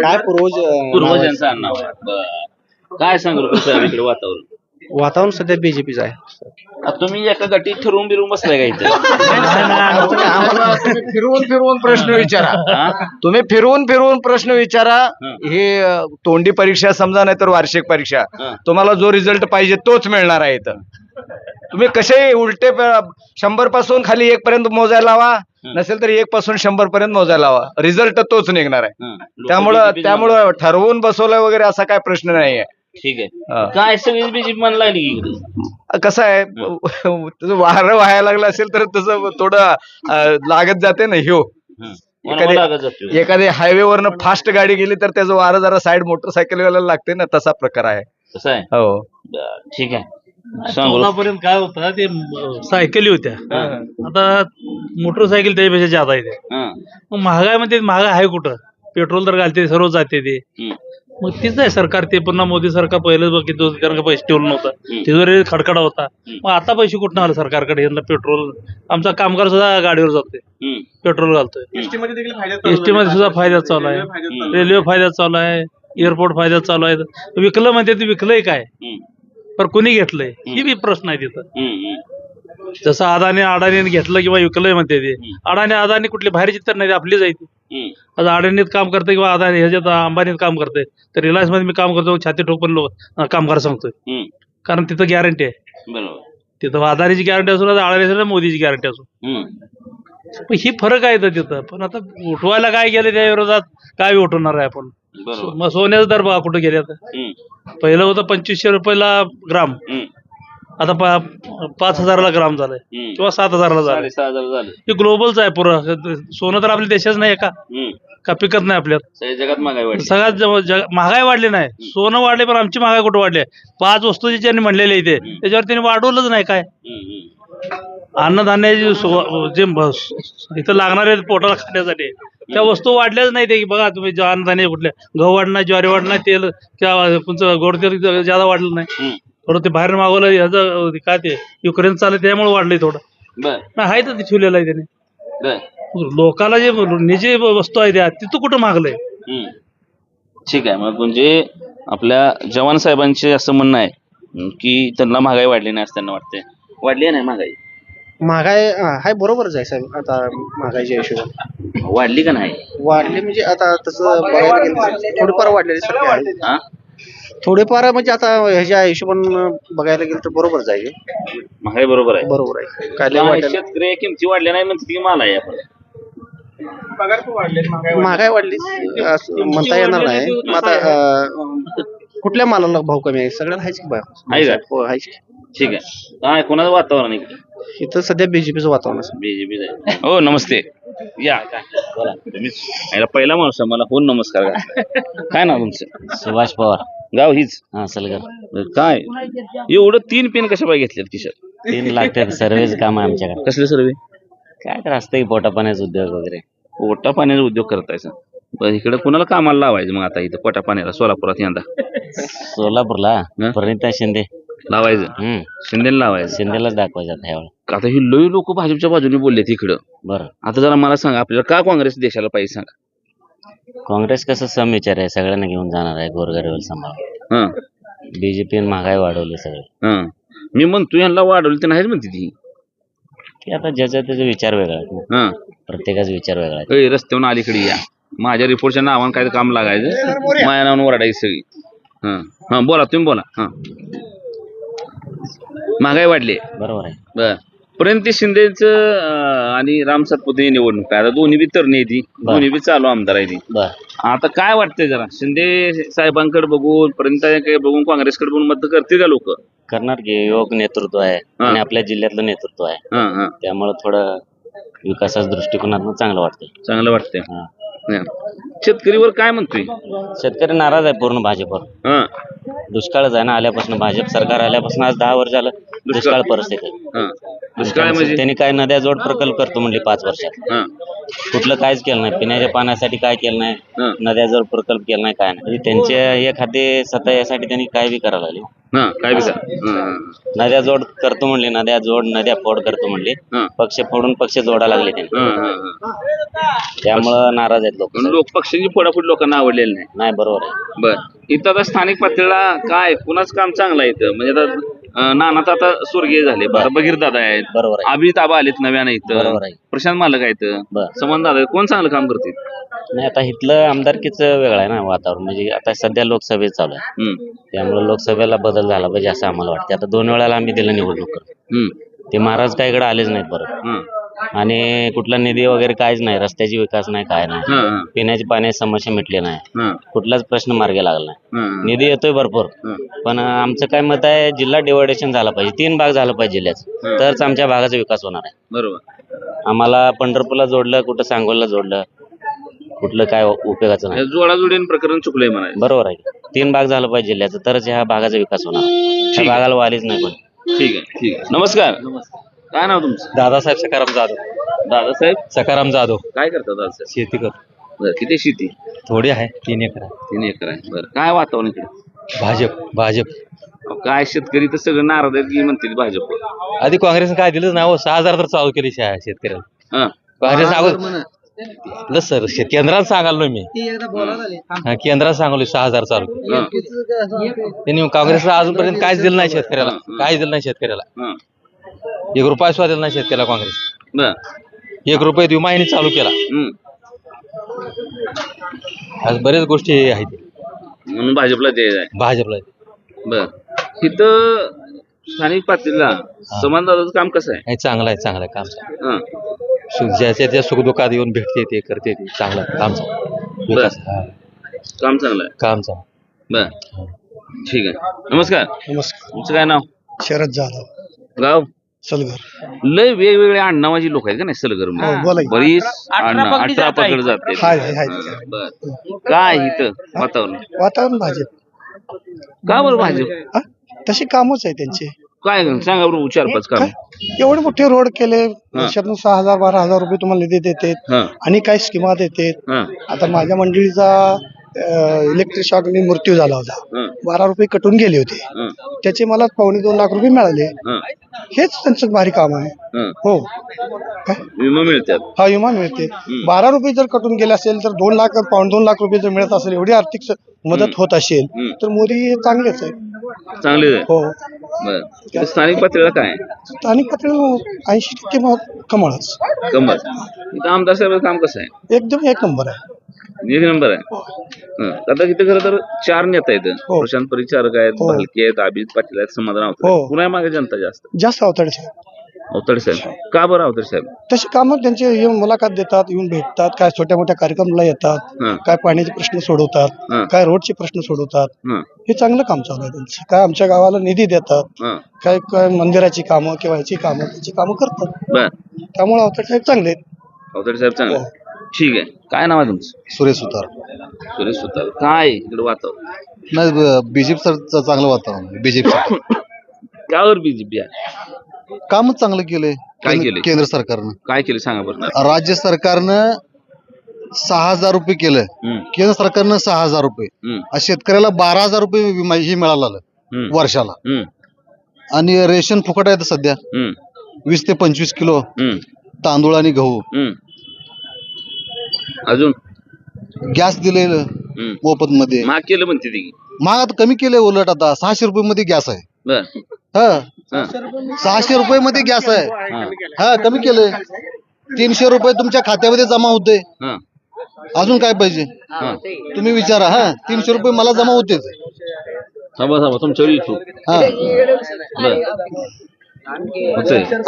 काय पूर्वजांचं नाव आहे. काय सांगोलकर साहेब इकडे वातावरण सध्या बीजेपीचं आहे. तुम्ही एका गटीत ठरवून बिरून बसलाय का इथे? फिरवून प्रश्न विचारा. तुम्ही फिरवून प्रश्न विचारा. हे तोंडी परीक्षा समजा नाही तर वार्षिक परीक्षा तुम्हाला जो रिझल्ट पाहिजे तोच मिळणार आहे. इथं तुम्ही कसे उलटे 100 पासून खाली 1 पर्यंत मोजायला लावा नसेल तर 1 पासून 100 पर्यंत मोजायला लावा रिझल्ट तोच निघणार आहे. त्यामुळं ठरवून बसवलं वगैरे असा काय प्रश्न नाही आहे. ठीक आहे. काय सगळी बीजेपी म्हणायला लागली? कसं आहे वारं व्हायला लागलं असेल तर तसं थोडं लागत जाते ना. एखादी हायवे वरनं फास्ट गाडी गेली तर त्याचं वारं जरा साईड मोटरसायकल लागते ना तसा प्रकार आहे. तसं आहे. हो ठीक आहे. सोलापर्यंत काय होतं ते सायकली होत्या आता मोटरसायकल त्याच्यापेक्षा जादा आहे. महागाईमध्ये महागाई आहे कुठं? पेट्रोल तर घालते सर्व जाते ते. मग तीच आहे सरकार. ते पुन्हा मोदी सरकार पहिलेच बघितलं कारण का पैसे ठेवलं नव्हतं तिजोरी खडखडा होता. मग आता पैसे कुठं आले सरकारकडे? पेट्रोल आमचा कामगार सुद्धा गाडीवर जातोय पेट्रोल घालतोय. एसटी मध्ये सुद्धा फायद्यात चालू आहे. रेल्वे फायद्यात चालू आहे. एअरपोर्ट फायद्यात चालू आहे. विकलं म्हणते ते विकलंय काय? पण कोणी घेतलंय ही बी प्रश्न आहे तिथं. जसं अडाणीने घेतलं किंवा विकलंय म्हणते ते. अडाणी कुठली बाहेरची तर नाही, आपलीच आहे ती. आता अडाणीत काम करते किंवा अदानी ह्याच्यात अंबानीत काम करते, तर रिलायन्स मध्ये मी काम करतो, छाती ठोकून कामगार सांगतोय, कारण तिथं गॅरंटी आहे. बरोबर. तिथं अदानीची गॅरंटी असो ना अडाणी असो मोदीची गॅरंटी असो, पण ही फरक आहे तिथं. पण आता उठवायला काय गेले त्या विरोधात, काय उठवणार आहे आपण. मग सोन्याचा दर बघा कुठं गेले आता. पहिलं होतं 2500 रुपयाला ग्राम, आता 5000ला ग्राम झालंय किंवा 7000ला झालंय. 6,500 झालं. हे ग्लोबलच आहे पुरं. सोनं तर आपल्या देशाच नाही का पिकत नाही आपल्यात. सगळ्या जगात महागाई वाढली. सगळ्यात महागाई वाढली नाही, सोनं वाढले, पण आमची महागाई कुठं वाढली? 5 वस्तू ज्यांनी म्हणलेले इथे त्याच्यावर त्यांनी वाढवलंच नाही काय. अन्नधान्याची जे इथं लागणारे पोटाला खाण्यासाठी त्या वस्तू वाढल्याच नाही. ते बघा तुम्ही, अन्नधान्य कुठल्या गहू वाढणार, ज्वारी वाढणार, तेल तुमचं गोड तेल ज्यादा वाढलं नाही. थोडं ते बाहेर मागवलं, ह्याचं काय ते युक्रेन चालू त्यामुळे वाढलंय थोडं. आहे तर ते ठेवलेलं आहे त्याने. लोकाला जे निजी वस्तू आहे त्या तिथं कुठं मागलंय. ठीक आहे. मग म्हणजे आपल्या जवान साहेबांचे असं म्हणणं आहे की त्यांना महागाई वाढली नाही असं त्यांना वाटतंय. वाढली नाही महागाई? महागाई हाय, बरोबरच आहे साहेब. आता महागाईच्या हिशोबाने वाढली का नाही? वाढली म्हणजे आता तसं बघायला गेलं तर थोडीफार वाढलेली सारखी आहे. थोडेफार म्हणजे आता ह्याच्या हिशोबाने बघायला गेलं तर बरोबरच आहे. महागाई बरोबर आहे. बरोबर आहे. काय लय वाढलेलं- शेतकरी किमती वाढल्या नाही म्हणते की माल आहे आपण. महागाई वाढली असं म्हणता येणार नाही. मग आता कुठल्या मालाला भाव कमी आहे? सगळ्याला आहेच की भाव. आहे का? हो, आहेच की. ठीक आहे. काय कोणाचं वातावरण आहे? इथं सध्या बीजेपीचं वातावरण आहे. बीजेपी. हो, नमस्ते. या काय बोला. तुम्ही पहिला माणूस आहे, मला हो नमस्कार करा. काय नाव तुमचं? सुभाष पवार. गाव हीच सलगर. काय एवढं 3 पेन कशा पाहिजे घेतल्यात किशात? 3 लागतात. सर्वेच काम आहे आमच्याकडे. कसले सर्वे? काय तर असतं की पोटापाण्याचा उद्योग वगैरे. पोटा पाण्याचा उद्योग करतायचा. पण इकडे कुणाला कामाला लावायचं मग आता इथं पोटा पाण्याला? सोलापुरात यंदा सोलापूरला प्रणिता शिंदे लावायचं. शिंदेला लावायचं. शिंदेलाच दाखवायचं आता ह्यावेळेला. आता ही लई लोक भाजपच्या बाजूने बोलले तिकडं. बरं, आता जरा मला सांगा, आपल्याला का काँग्रेस देशाला पाहिजे सांगा? काँग्रेस कसं समविचार आहे, सगळ्यांना घेऊन जाणार आहे, गोरगरीब सांभाळ. बीजेपी महागाई वाढवली सगळे. मी म्हणतो यांना वाढवली तर नाहीच म्हणते ती. की आता ज्याचा त्याचा विचार वेगळा आहे. प्रत्येकाचा विचार वेगळा आहे. रस्त्यावरून अलीकडे या, माझ्या रिपोर्टच्या नावानं काय काम लागायचं, माझ्या नावानं ओरडायची सगळी. बोला तुम्ही बोला. महागाई वाढली. बरोबर आहे. बर. पर्यंत शिंदेच आणि राम सातपुते निवडणूक आहे. आता दोन्ही बी तरणी आहे ती, दोन्ही बी चालू आमदार आहे ती. आता काय वाटतंय जरा शिंदे साहेबांकडे बघून, पर्यंत बघून, काँग्रेसकडे बघून मत करतील का लोक? करणार की. युवक नेतृत्व आहे आणि आपल्या जिल्ह्यातलं नेतृत्व आहे, त्यामुळे थोडं विकासाच्या दृष्टिकोनातून चांगलं वाटतंय. शेतकरीवर काय म्हणतोय? शेतकरी नाराज आहे पूर्ण भाजपवर. दुष्काळच आहे ना आल्यापासून. भाजप सरकार आल्यापासून आज 10 वर्ष झालं दुष्काळ परिस्थिती आहे. दुष्काळ म्हणजे त्यांनी काय नद्या जोड प्रकल्प करतो म्हणले 5 वर्षात. कुठलं काहीच केलं नाही. पिण्याच्या पाण्यासाठी काय केलं नाही, नद्या जोड प्रकल्प केला नाही, काय नाही. त्यांच्या एखादे सत्ता यासाठी त्यांनी काय बी करायला लागले. काय बी नद्या जोड करतो म्हणले, नद्या जोड, नद्या फोड करतो म्हणले. पक्ष फोडून पक्ष जोडायला लागले त्यांनी. त्यामुळं नाराज आहेत लोक. पक्षाची फोडाफोड लोकांना आवडलेली नाही. बरोबर आहे. बर. इथं आता स्थानिक पातळीला काय कुणाच काम चांगलं आहे इथं? म्हणजे आता नाना तर आता स्वर्गीय झाले, बगीर दादा आहेत, बरोबर आहे. अभित आबा आलेत नव्यानं इथं, बरोबर आहे. प्रशांत मालक आहेत, समन दादा. कोण चांगलं काम करतील? नाही, आता इथलं आमदारकीच वेगळं आहे ना वातावरण. म्हणजे आता सध्या लोकसभेत चालू आहे, त्यामुळे लोकसभेला बदल झाला पाहिजे असं आम्हाला वाटतं. आता 2 वेळाला आम्ही दिलं निवडणूक करून. ते महाराज काय इकडे आलेच नाहीत परत. आणि कुठला निधी वगैरे काहीच नाही, रस्त्याची विकास नाही, काय नाही, पिण्याची पाण्याची समस्या मिटली नाही, कुठलाच प्रश्न मार्गी लागला नाही. निधी येतोय भरपूर, पण आमचं काय मत आहे, जिल्हा डिवायडेशन झाला पाहिजे. 3 भाग झाला पाहिजे जिल्ह्याचं, तरच आमच्या भागाचा विकास होणार आहे. बरोबर. आम्हाला पंढरपूरला जोडलं, कुठं सांगोलला जोडलं, कुठलं काय उपयोगाचं नाही. जोडाजोडीन प्रकरण चुकलंय म्हणा. बरोबर आहे. 3 भाग झाला पाहिजे जिल्ह्याचं, तरच ह्या भागाचा विकास होणार. त्या भागाला वालीच नाही पण. ठीक आहे. नमस्कार. काय नाव तुमचं? दादासाहेब सकाराम जाधव. दादासाहेब सकाराम जाधव. काय करतात दादासाहेब? शेती करतो. बरं. किती शेती? थोडी आहे, 3 एकर आहे. 3 एकर आहे. बरं. काय वातावरण इकडे? भाजप. काय शेतकरी तर सगळं नाराज आहेत की म्हणतील भाजप. आधी काँग्रेसने काय दिलंच नाही. 6,000 तर चालू केली शेतकऱ्याला. काँग्रेस सर केंद्रात सांगालो मी. केंद्रात सांगलो 6,000 चालू. त्यांनी काँग्रेसला अजूनपर्यंत काहीच दिलं नाही शेतकऱ्याला. 1 रुपया सुद्धा दिला नाही शेतकऱ्याला काँग्रेस. बर 1 रुपये विमाहिनी चालू केला. आज बऱ्याच गोष्टी आहेत म्हणून भाजपला द्यायचं आहे. भाजपला. बर तिथं स्थानिक पातळीला समाजदाराचं काम कसं आहे? चांगलं आहे काम. हं. ज्याच्या सुखदुःखात येऊन भेटते ते करते ते चांगलं काम. विकास काम चांगलं आहे. काम चांगलं. बर ठीक आहे. नमस्कार. नमस्कार. तुमचं काय नाव? शरद जाधव, गाव? सलगर. लय वेगवेगळ्या आडनावाची लोक आहेत का नाही सलगर हो, मध्ये? बोला की. बरीच 18 पकड जाते. हाय. बर काय इथं वातावरण? वातावरण भाजप. का बरं भाजप? तशी कामच आहे त्यांची. काय सांगा बरं 4-5 काम. एवढे मोठे रोड केले, वर्षातून 6,000-12,000 रुपये तुम्हाला निधी देते आणि काही स्कीमा देते. आता माझ्या मंडळीचा इलेक्ट्रिक शॉकने मृत्यू झाला होता. 12 रुपये कटून गेले होते. त्याचे मला 2.25 लाख रुपये मिळाले. हेच त्यांचं भारी काम आहे. हो, विमा मिळतात. हा विमा मिळते. 12 रुपये जर कटून गेले असेल तर 2 लाख 2.25 लाख रुपये जर मिळत असेल, एवढी आर्थिक मदत होत असेल तर मोदी चांगलेच आहे. चांगले आहे. हो. बर स्थानिक पातळीला काय? स्थानिक पातळीवर 80% कमळच. कमळ. इथं आमदार साहेबांचं काम कसं आहे? एकदम एक नंबर आहे. 1 नंबर आहे. आता इथं खरं तर 4 नेता आहेत. प्रशांत परिचारक आहेत, भालके आहेत, अभिजित पाटील आहेत, समाधान अवताडे. कुणा मागे जनता जास्त? अवताडे साहेब. अवताडे साहेब. का बरं अवताडे साहेब? तशी कामं त्यांचे येऊन मुलाखत देतात, येऊन भेटतात, काय छोट्या मोठ्या कार्यक्रमाला येतात, काय पाण्याचे प्रश्न सोडवतात, काय रोडचे प्रश्न सोडवतात. हे चांगलं काम चालू आहे त्यांचं. काय आमच्या गावाला निधी देतात, काय मंदिराची कामं किंवा ह्याची कामं त्याची कामं करतात. त्यामुळे अवताडे साहेब चांगले आहेत. अवताडे साहेब चांगले. ठीक आहे. काय नाव आहे तुमचं? सुरेश सुतार. सुरेश सुतार. काय इकडे वातावरण? नाही, बीजेपी सरचं चांगलं वातावरण. बीजेपी त्यावर बीजेपी आहे. कामच चांगलं केलंय. काय केलंय? केंद्र सरकारनं काय केलं सांगा बरं. राज्य सरकारनं 6,000 रुपये केलं. केंद्र सरकारनं 6,000 रुपये. शेतकऱ्याला 12,000 रुपये विमा हे मिळालं वर्षाला. आणि रेशन फुकट आहे सध्या. 20 ते 25 किलो तांदूळ आणि गहू. अजून गॅस दिलेलं मोफत मध्ये. महाग केलं म्हणते ती. महाग आता कमी केलंय. उलट आता 600 रुपये मध्ये गॅस आहे. बर 600 रुपये मध्ये गॅस आहे. हा, कमी केलंय. 300 रुपये तुमच्या खात्यामध्ये जमा होते. अजून काय पाहिजे तुम्ही विचारा. 300 रुपये मला जमा होते. थांबा तुमच्यावर येतो.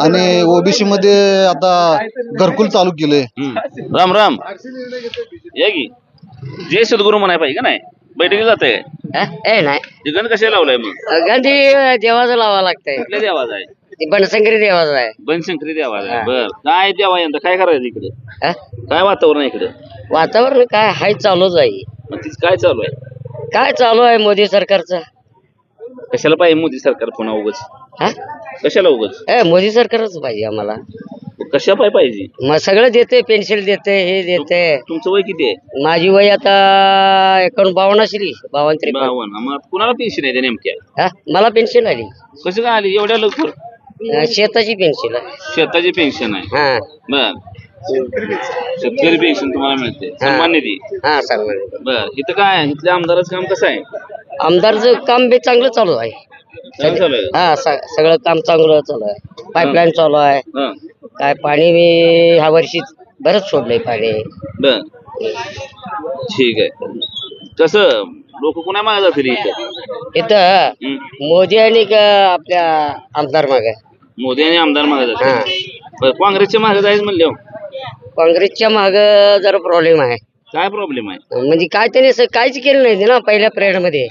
आणि ओबीसी मध्ये आता घरकुल चालू केलंय. राम राम. या की जय सद्गुरू म्हणाय पाहिजे का नाही? बैठकी जाते नाही गण कशा लावलाय मग? गांधी देवाचं लावा लागतंय. कुठल्या देवाचा आहे? बनशंकरी देवाचं आहे. बनशंकरी देवाचा आहे. बर काय देवा यंदा काय करायचं इकडे? काय वातावरण आहे इकडे? वातावरण काय हाय चालूच आहे. काय चालू आहे? काय चालू आहे मोदी सरकारचं? कशाला पाहिजे मोदी सरकार पुन्हा उगाच? कशाला उगाच? मोदी सरकारच पाहिजे आम्हाला. कशा पाहिजे? मग सगळं देते, पेन्शन देते, हे देते. तुमचं वय किती आहे? माझी वय आता 52 52. मग कुणाला पेन्शन आहे नेमक्या? मला पेन्शन आली. कशी काय आली एवढ्या लवकर? शेताची पेन्शन आहे. शेताची पेन्शन आहे. बर शेतकरी पेन्शन तुम्हाला मिळते. सन्मान निधी. सन्मान निधी. बर इथं काय इथल्या आमदाराचं काम कसं आहे? आमदारचं काम बी चांगलं चालू आहे. सगळं काम चांगलं चालू आहे. पाईपलाईन चालू आहे. काय पाणी मी ह्या वर्षी बरंच सोडलंय पाणी. बर ठीक आहे. कसं लोक कुणा मागे जातील इथं? मोदी आणि आपल्या आमदार मागे. मोदी आणि आमदार मागे जातील. काँग्रेसच्या मागे जायचं म्हणले. काँग्रेसच्या माग जरा प्रॉब्लेम आहे. काय प्रॉब्लेम आहे? म्हणजे काय त्याने काहीच केलं नाही ना पहिल्या पिरियड मध्ये.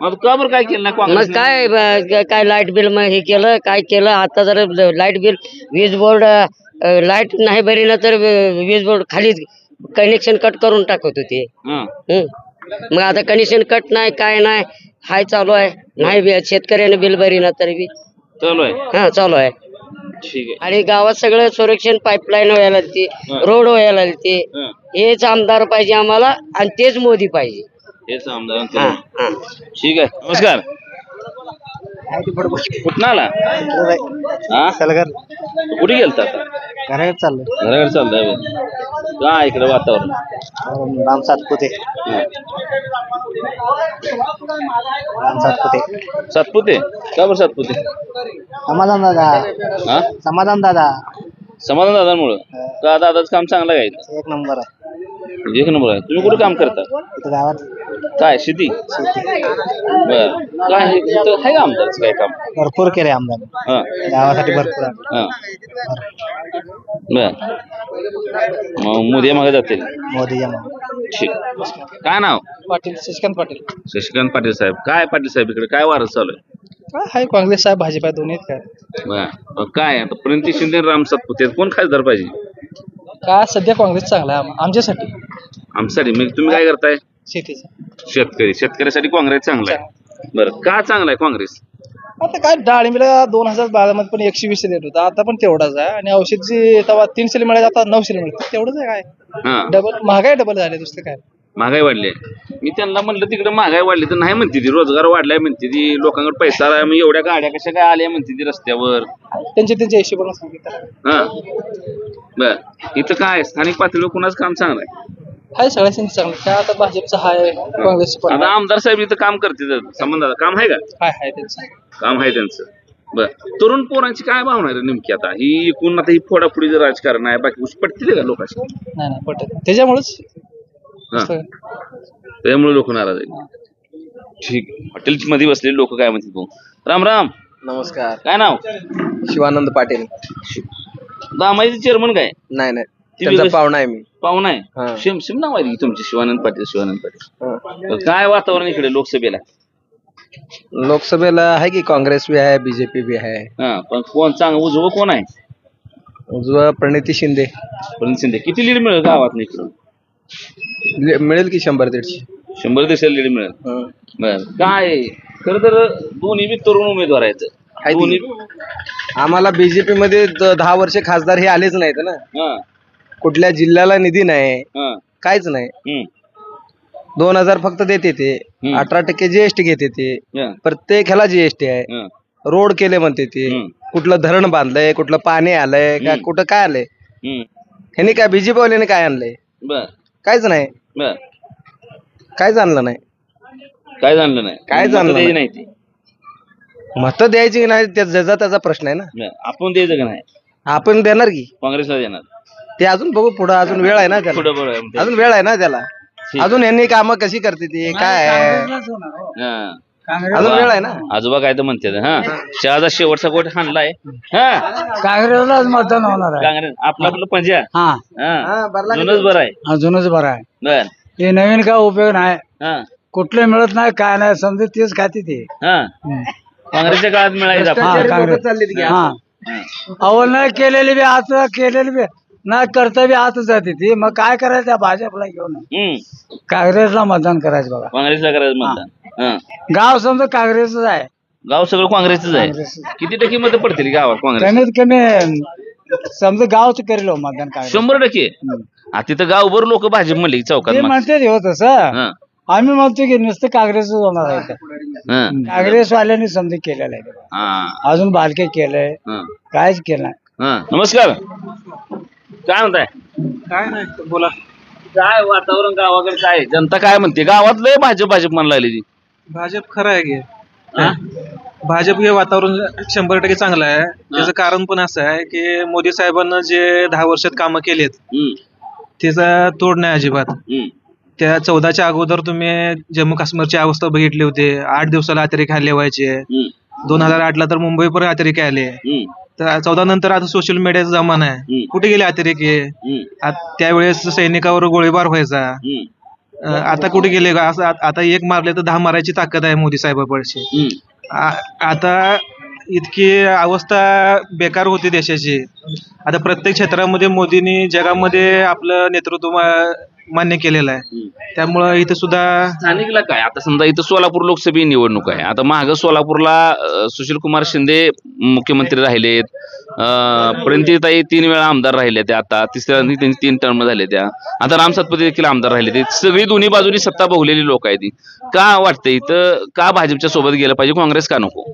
मग का बरं काय केलं नाही? मग काय लाईट बिल मग हे केलं काय केलं. आता जर लाईट बिल वीज बोर्ड लाईट नाही भरी ना तर वीज बोर्ड खाली कनेक्शन कट करून टाकत होते. मग आता कनेक्शन कट नाही काय नाही हाय चालू आहे. नाही शेतकऱ्याने बिल भरी ना तरी चालू आहे. चालू आहे. ठीक आहे. आणि गावात सगळं संरक्षण पाईपलाईन व्हायला लागते, रोड व्हायला लागते. हेच आमदार पाहिजे आम्हाला आणि तेच मोदी पाहिजे. हेच आमदार. ठीक आहे. नमस्कार. कुठं आला? सलगर. कुठे गेलता आता? घराकडे चाललोय. घराकडे चाललंय. काय इकडे वातावरण? राम सातपुते. सातपुते. का बरं सातपुते? समाधान दादा हा समाधान दादा समाधान दादांमुळं का दादाचं काम चांगलं आहे का? एक नंबर आहे एक नंबर आहे. तुम्ही कुठं काम करता? इथं गावात काय शेती? बर काय इथं आहे का आमदारचं काय काम? भरपूर केले आमदार हा गावासाठी भरपूर आहे. हा बर मग मोदी मागे जातील. मोदी ठीक. काय नाव? पाटील शशिकांत पाटील शशिकांत पाटील साहेब. काय पाटील साहेब इकडे काय वारस चालू आहे? हाय काँग्रेस साहेब भाजपा दोन्ही आहेत काय बर काय आता प्रणिती शिंदे आणि राम सातपुते कोण खासदार पाहिजे? का सध्या काँग्रेस चांगला आहे आमच्यासाठी आमच्यासाठी मग तुम्ही काय करताय? शेतीचा शेतकऱ्यासाठी काँग्रेस चांगला आहे. बरं का चांगला आहे काँग्रेस? आता काय डाळिंबीला 2012 मध्ये पण 120 देत होता आता पण तेवढाच आहे आणि औषधची तेव्हा 300 मिळायचं आता 900 मिळते तेवढंच आहे काय हा डबल महागाई डबल झाले दुसरं काय महागाई वाढली आहे. मी त्यांना म्हणलं तिकडे महागाई वाढली तर नाही म्हणते ती, रोजगार वाढलाय म्हणते ती, लोकांकडे पैसा आलाय, मग एवढ्या गाड्या कशा काय आल्या म्हणते ती रस्त्यावर. त्यांच्या हिशोबाने सांगितलं हा बर इथं काय स्थानिक पातळीवर कुणाचं काम चांगलं आहे? हाय सगळ्यांनी चांगलं काय आता भाजपचं हाय काँग्रेस पण आता आमदार साहेब इथं काम करते संबंधात काम आहे का? हाय त्यांचं काम आहे त्यांचं. बर तरुण पोरांची काय भावना आहे रे नेमकी आता ही एकूण आता ही फोडाफोडीचं राजकारण आहे बाकी गोष्टी पटतील का लोकांची? नाही पटत त्याच्यामुळेच हा त्यामुळे लोक नाराज आहेत. ठीक हॉटेल मध्ये बसलेले लोक काय म्हणतात भाऊ? राम राम. नमस्कार. काय नाव? शिवानंद पाटील. दामाईचे चेअरमन काय? नाही त्यांचा पाहुणा आहे मी. पाहुणा आहे. शिम नाव आहे तुमचे शिवानंद पाटील. काय वातावरण इकडे लोकसभेला? लोकसभेला आहे की काँग्रेस भी आहे बीजेपी भी आहे. हा पण कोण चांगलं उजवं कोण आहे? उजवा प्रणिती शिंदे. किती लीड मिळेल गावात इकडून? मिळेल की 100-150. 100 लीड मिळेल. बर काय खर तर दोन्ही बी तरुण उमेदवार आहेत. दोन्ही आम्हाला बीजेपी मध्ये 10 वर्ष खासदार हे आलेच नाहीत ना. कुठल्या जिल्ह्याला निधी नाही काहीच नाही. 2000 फक्त देते ते 18% जीएसटी घेते ते प्रत्येक ह्याला जीएसटी आहे. रोड केले म्हणते ते कुठलं धरण बांधलंय कुठलं पाणी आलंय का कुठं काय आलंय ह्याने काय बीजेपी वाल्याने काय आणलंय? काहीच नाही. काहीच आणलं नाही. काय जाणलं नाही? काय जाणलं नाही ते मत द्यायची नाही त्याचा प्रश्न आहे ना. आपण द्यायचं का नाही? आपण देणार की काँग्रेसला देणार ते अजून बघू पुढं अजून वेळ आहे ना त्याला. पुढं बरं अजून वेळ आहे ना त्याला. अजून यांनी कामं कशी करते ती काय आहे अजून वेळ आहे ना. आजोबा काय तर म्हणते हा शहाचा शेवटचा कोट हाणलाय. काँग्रेसलाच मतदान होणार आहे. काँग्रेस आपलं पंजा जुनच बरं आहे. अजूनच बरं आहे. बर हे नवीन काय उपयोग नाही कुठले मिळत नाही काय नाही समजा तेच खाते ते. काँग्रेसच्या काळात मिळायचं. अहो नाही केलेली बी आता केलेली बी नाही करता बी आता जाते ती मग काय करायचं भाजपला घेऊन काँग्रेसला मतदान करायचं बघा. काँग्रेसला करायचं मतदान. गाव समजा काँग्रेसच आहे. गाव सगळं काँग्रेसच आहे. किती टक्के मत पडतील गावात काँग्रेस? कमीत कमी समजा गावच करेल मतदान काँग्रेस 100%. तिथं गावभर लोक भाजप म्हणले चौकात ते म्हणते हो तसं आम्ही म्हणतो की नुसतं काँग्रेसच होणार आहे. काँग्रेसवाल्यांनी समजा केलेलं आहे. अजून बालके केलंय कायच केलं नाही. नमस्कार. काय म्हणताय? काय नाही बोला. काय वातावरण गावाकडे काय जनता काय म्हणते? गावात लय भाजप म्हणायला लागली. भाजप खरं आहे की भाजप हे वातावरण 100% चांगलं आहे. त्याचं कारण पण असं आहे की मोदी साहेबांना जे 10 वर्षात कामं केलेत त्याचा तोड नाही अजिबात. त्या 14च्या अगोदर तुम्ही जम्मू काश्मीरची अवस्था बघितली होती. 8 दिवसाला अतिरेक हल्ले व्हायचे. 2008ला तर मुंबई परत अतिरेक आले. तर 14 नंतर आता सोशल मीडियाचा जमाना आहे. कुठे गेले अतिरेक? त्यावेळेस सैनिकावर गोळीबार व्हायचा. आता कुठे गेले का? असं आता एक मारले तर 10 मारायची ताकद आहे मोदी साहेबांची. आता इतकी अवस्था बेकार होती देशाची. आता प्रत्येक क्षेत्रामध्ये मोदींनी जगामध्ये आपलं नेतृत्व मान्य केलेलं आहे. त्यामुळं इथं सुद्धा स्थानिकला काय आता समजा इथं सोलापूर लोकसभा निवडणूक आहे. आता मागं सोलापूरला सुशीलकुमार शिंदे मुख्यमंत्री राहिलेत. प्रणितीताई 3 वेळा आमदार राहिले त्या. आता तिसऱ्यांदा त्यांनी 3 टर्म झाले त्या. आता राम सातपुते देखील आमदार राहिले. ते सगळी दोन्ही बाजूनी सत्ता भोगलेली लोक आहेत. का वाटतं इथं का भाजपच्या सोबत गेलं पाहिजे काँग्रेस का नको?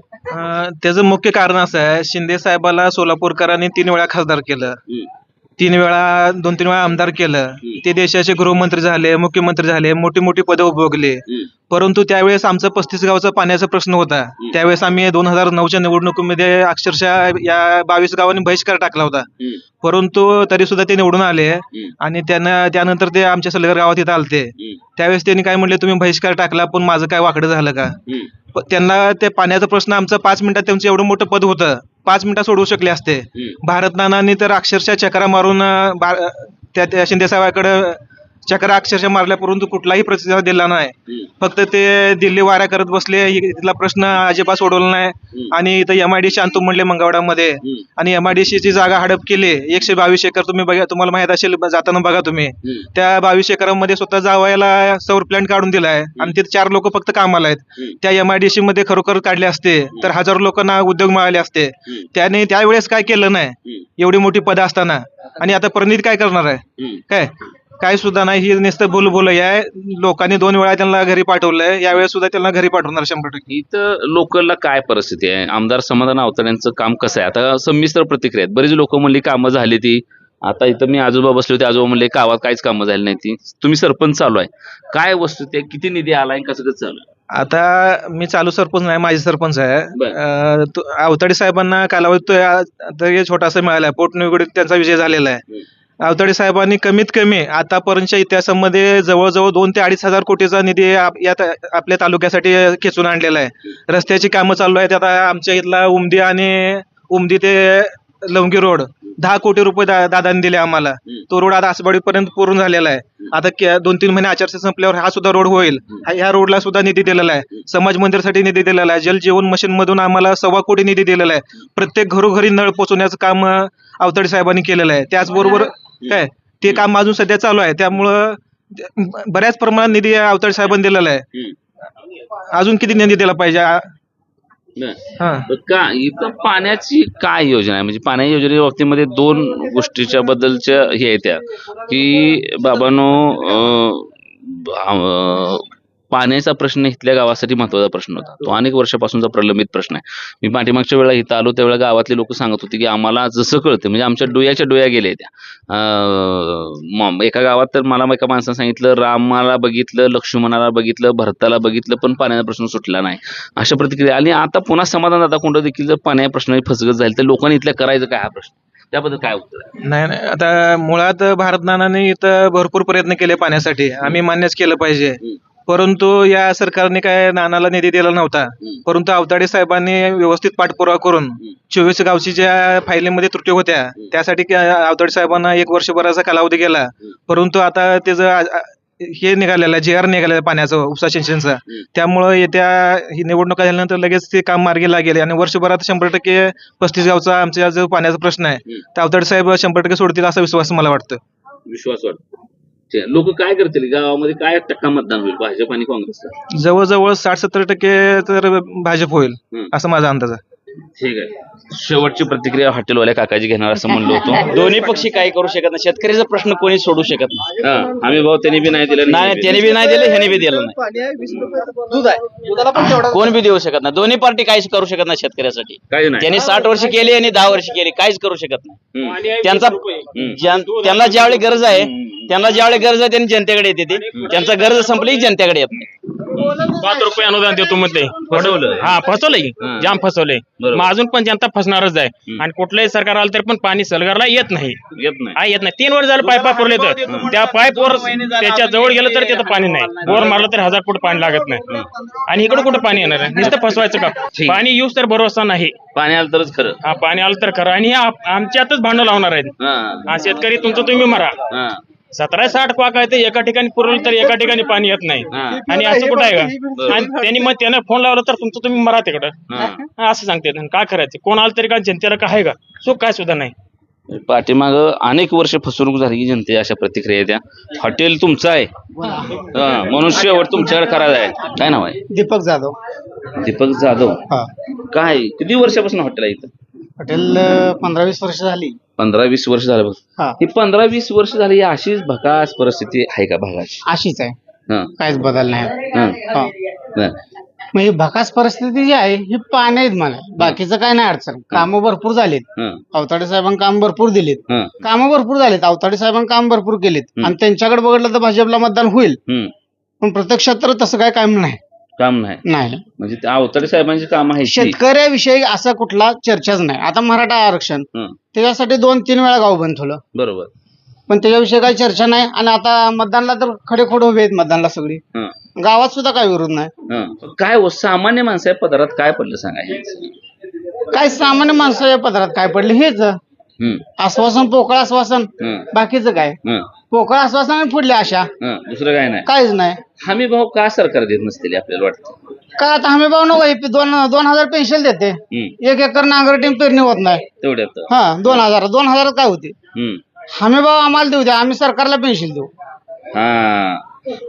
त्याचं मुख्य कारण असं आहे शिंदे साहेबाला सोलापूरकरांनी 3 वेळा खासदार केलं. 2-3 वेळा आमदार केलं. ते देशाचे गृहमंत्री झाले, मुख्यमंत्री झाले, मोठी मोठी पदं उपभोगली. परंतु त्यावेळेस आमचा 35 गावचा पाण्याचा प्रश्न होता. त्यावेळेस आम्ही 2009च्या निवडणुकीमध्ये अक्षरशः या 22 गावांनी बहिष्कार टाकला होता. परंतु तरी सुद्धा ते निवडून आले आणि त्यानंतर ते आमच्या सलगर गावात इथं आलते. त्यावेळेस त्यांनी काय म्हणले, तुम्ही बहिष्कार टाकला पण माझं काय वाकडं झालं का? त्यांना ते पाण्याचा प्रश्न आमचा 5 मिनिटात त्यांचं एवढं मोठं पद होतं, 5 मिनिटात सोडवू शकले असते. भारत नानांनी तर अक्षरशः चक्रा मारून त्या शिंदे साहेबाकडे चक्रा अक्षरशः मारल्या, परंतु कुठलाही प्रतिसाद दिला नाही. फक्त ते दिल्ली वाऱ्या करत बसले, तिथला प्रश्न अजिबात सोडवला नाही. आणि इथं MIDC आणतो म्हणले मंगळवाडामध्ये, आणि MIDC ची जागा हडप केली. 122 एकर तुम्ही बघा, तुम्हाला माहित असेल, जाताना बघा तुम्ही. त्या 22 एकरामध्ये स्वतः जावायला सौर प्लॅन्ट काढून दिलाय आणि तिथे 4 लोक फक्त कामाला आहेत. त्या MIDC मध्ये खरोखर काढले असते तर हजारो लोकांना उद्योग मिळाले असते. त्याने त्यावेळेस काय केलं नाही, एवढी मोठी पदं असताना. आणि आता प्रणित काय करणार आहे? काय सुद्धा नाही. ही नुसतं बोल आहे. लोकांनी 2 वेळा त्यांना घरी पाठवलंय, यावेळेस सुद्धा त्यांना घरी पाठवणार 100%. इथं लोकलला काय परिस्थिती आहे? आमदार समाधान अवताडे यांचं काम कसं आहे? आता संमिश्र प्रतिक्रिया आहेत. बरेच लोक म्हणली कामं झाली ती. आता इथं मी आजोबा बसले होते, आजोबा म्हणले गावात काहीच कामं झाली नाही ती. तुम्ही सरपंच चालू आहे, काय वस्तू ते, किती निधी आलाय, कसं चालू आहे? आता मी चालू सरपंच नाही, माझे सरपंच आहे. अवताडे साहेबांना कालावधी तरी छोटासा मिळाला, पोटनिवडणुकीत त्यांचा विजय झालेला आहे. अवताडे साहेबांनी कमीत कमी आतापर्यंतच्या इतिहासामध्ये जवळजवळ 2 ते 2.5 हजार कोटीचा निधी यात आपल्या तालुक्यासाठी खेचून आणलेला आहे. रस्त्याची कामं चालू आहेत. आता आमच्या इथला उमदी ते लवंगी रोड 10 कोटी रुपये दादांनी दिले आम्हाला. तो रोड आता आसबाडीपर्यंत पूर्ण झालेला आहे. आता 2-3 महिने आचारसंहिता संपल्यावर हा सुद्धा रोड होईल. ह्या रोडला सुद्धा निधी दिलेला आहे. समाज मंदिरासाठी निधी दिलेला आहे. जल जीवन मिशन मधून आम्हाला 1.25 कोटी निधी दिलेला आहे. प्रत्येक घरोघरी नळ पोचवण्याचं काम अवताडे साहेबांनी केलेलं आहे. त्याचबरोबर ते काम अजून सध्या चालू आहे. त्यामुळं बऱ्याच प्रमाणात निधी अवताडे साहेबांनी दिलेला आहे. अजून किती निधी दिला पाहिजे? का इथं पाण्याची काय योजना आहे? म्हणजे पाण्याच्या योजनेच्या बाबतीमध्ये 2 गोष्टीच्या बद्दलच्या हे आहे त्या, की बाबांनो पाण्याचा प्रश्न इथल्या गावासाठी महत्वाचा प्रश्न होता. तो अनेक वर्षापासूनचा प्रलंबित प्रश्न आहे. मी पाठीमागच्या वेळेला इथं आलो त्यावेळेला गावातले लोक सांगत होते की आम्हाला जसं कळतं, म्हणजे आमच्या डोळ्या गेल्या त्या. एका गावात तर मला एका माणसानं सांगितलं, रामाला बघितलं, लक्ष्मणाला बघितलं, भरताला बघितलं, पण पाण्याचा प्रश्न सुटला नाही, अशा प्रतिक्रिया. आणि आता पुन्हा समाधान दादा कोंड देखील जर पाण्या प्रश्न फसगत जाईल तर लोकांनी इथल्या करायचं काय हा प्रश्न, त्याबद्दल काय उत्तर? नाही, आता मुळात भारत नानांनी इथं भरपूर प्रयत्न केले पाण्यासाठी, आम्ही मान्यच केलं पाहिजे. परंतु या सरकारने काय नानाला निधी दिला नव्हता. परंतु अवताडे साहेबांनी व्यवस्थित पाठपुरावा करून 24 गावची ज्या फायलीमध्ये त्रुटी होत्या त्यासाठी अवताडे साहेबांना 1 वर्षभराचा कालावधी गेला. परंतु आता त्याचं हे निघालेलं JR निघालेलं पाण्याचं, उपसा सिंचनचा. त्यामुळं येत्या ही निवडणुका झाल्यानंतर लगेच ते काम मार्गी लागेल आणि वर्षभरात 100% 35 गावचा आमचा जो पाण्याचा प्रश्न आहे तर अवताडे साहेब 100% सोडतील असा विश्वास मला वाटतं. विश्वास वाटतो. लोक काय करतील गावामध्ये? काय टक्का मतदान होईल भाजप आणि काँग्रेसचं? जवळजवळ 60-70% तर भाजप होईल असं माझा अंदाज आहे. ठीक आहे. शेवटची प्रतिक्रिया हॉटेलवाल्या काकाजी घेणार असं म्हणलो होतो. दोन्ही पक्षी काही करू शकत नाही. शेतकऱ्याचा प्रश्न कोणी सोडू शकत नाही. आम्ही भाऊ त्यांनी बी नाही दिलं, नाही त्यांनी बी नाही दिलं, ह्याने बी दिलं नाही. कोण बी देऊ शकत नाही. दोन्ही पार्टी काहीच करू शकत नाही शेतकऱ्यासाठी. त्यांनी 60 वर्ष केली आणि 10 वर्ष केली, काहीच करू शकत नाही. त्यांना ज्यावेळी गरज आहे त्यांनी जनतेकडे येते. ती त्यांचा गरज संपली जनतेकडे येत नाही. 5 रुपये अनुदान देतो म्हणते, फसवलंय, जाम फसवलंय. मग अजून पण जनता फसणारच आहे. आणि कुठलंही सरकार आलं तरी पण पाणी सलगरला येत नाही. 3 वर्ष झालं पाईपा पुरले तर त्या पाईपवर त्याच्या जवळ गेलं तर तिथं पाणी नाही. बोर मारलं तर 1000 फूट पाणी लागत नाही. आणि इकडे कुठं पाणी येणार आहे? नुसतं फसवायचं का? पाणी येऊस तर भरोसा नाही. पाणी आलं तरच खरं. पाणी आलं तर खरं. आणि आमच्यातच भांडण लावणार आहेत. शेतकरी तुमचं तुम्ही मरा. 17-60 क्वाक आहे ते एका ठिकाणी पुरवलं तर एका ठिकाणी पाणी येत नाही. आणि असं कुठं आहे का? आणि त्यानं फोन लावला तर तुमचं तुम्ही मरा तिकडं असं सांगते. काय करायचं? कोण आलं तरी का जनतेला काय आहे का? सुख काय सुद्धा नाही. पाठीमाग अनेक वर्ष फसवणूक झाली की जनते अशा प्रतिक्रिया द्या. हॉटेल तुमचं आहे म्हणून शेवट तुमच्याकडे करायचं आहे. काय नाव आहे? दीपक जाधव. दीपक जाधव. काय किती वर्षापासून हॉटेल आहे इथं? हॉटेल 15-20 वर्ष झाली. 15-20 वर्ष झालं बघ. ही 15-20 वर्ष झाली अशीच भकास परिस्थिती आहे का भागाची? अशीच आहे, काहीच बदल नाही. म्हणजे भकास परिस्थिती जी आहे ही पाण्यात मला बाकीचं काय नाही अडचण. कामं भरपूर झालीत. अवताडे साहेबांनी काम भरपूर दिलीत. कामं भरपूर झालीत. अवताडे साहेबांनी काम भरपूर केलीत आणि त्यांच्याकडे बघितलं तर भाजपला मतदान होईल. पण प्रत्यक्षात तर तसं काय काम नाही. काम नाही म्हणजे त्या अवताडे साहेबांची काम आहे शेतकऱ्याविषयी असा कुठला चर्चाच नाही. आता मराठा आरक्षण त्याच्यासाठी 2-3 वेळा गाव बंद ठेवलं. बरोबर. पण त्याच्याविषयी काही चर्चा नाही. आणि आता मतदानला तर खडेखोड उभे आहेत मतदानला सगळी. गावात सुद्धा काही विरोध नाही. काय सामान्य माणसं आहे पदरात काय पडलं सांगा हे. काय सामान्य माणसं या पदरात काय पडले हेच आश्वासन, पोकळ आश्वासन, बाकीचं काय पोकळ आश्वासन फुडले अशा दुसरं काय नाही. काहीच नाही. हमी भाव का सरकार देत नसतील आपल्याला वाटतं. का आता हमी भाव नको 2,000 पेन्शन देते. 1 एकर नांगरटीम पेरणी होत नाही तेवढ्यात. 2,000 काय होते. हमी भाव आम्हाला देऊ द्या, आम्ही सरकारला पेन्शन देऊ.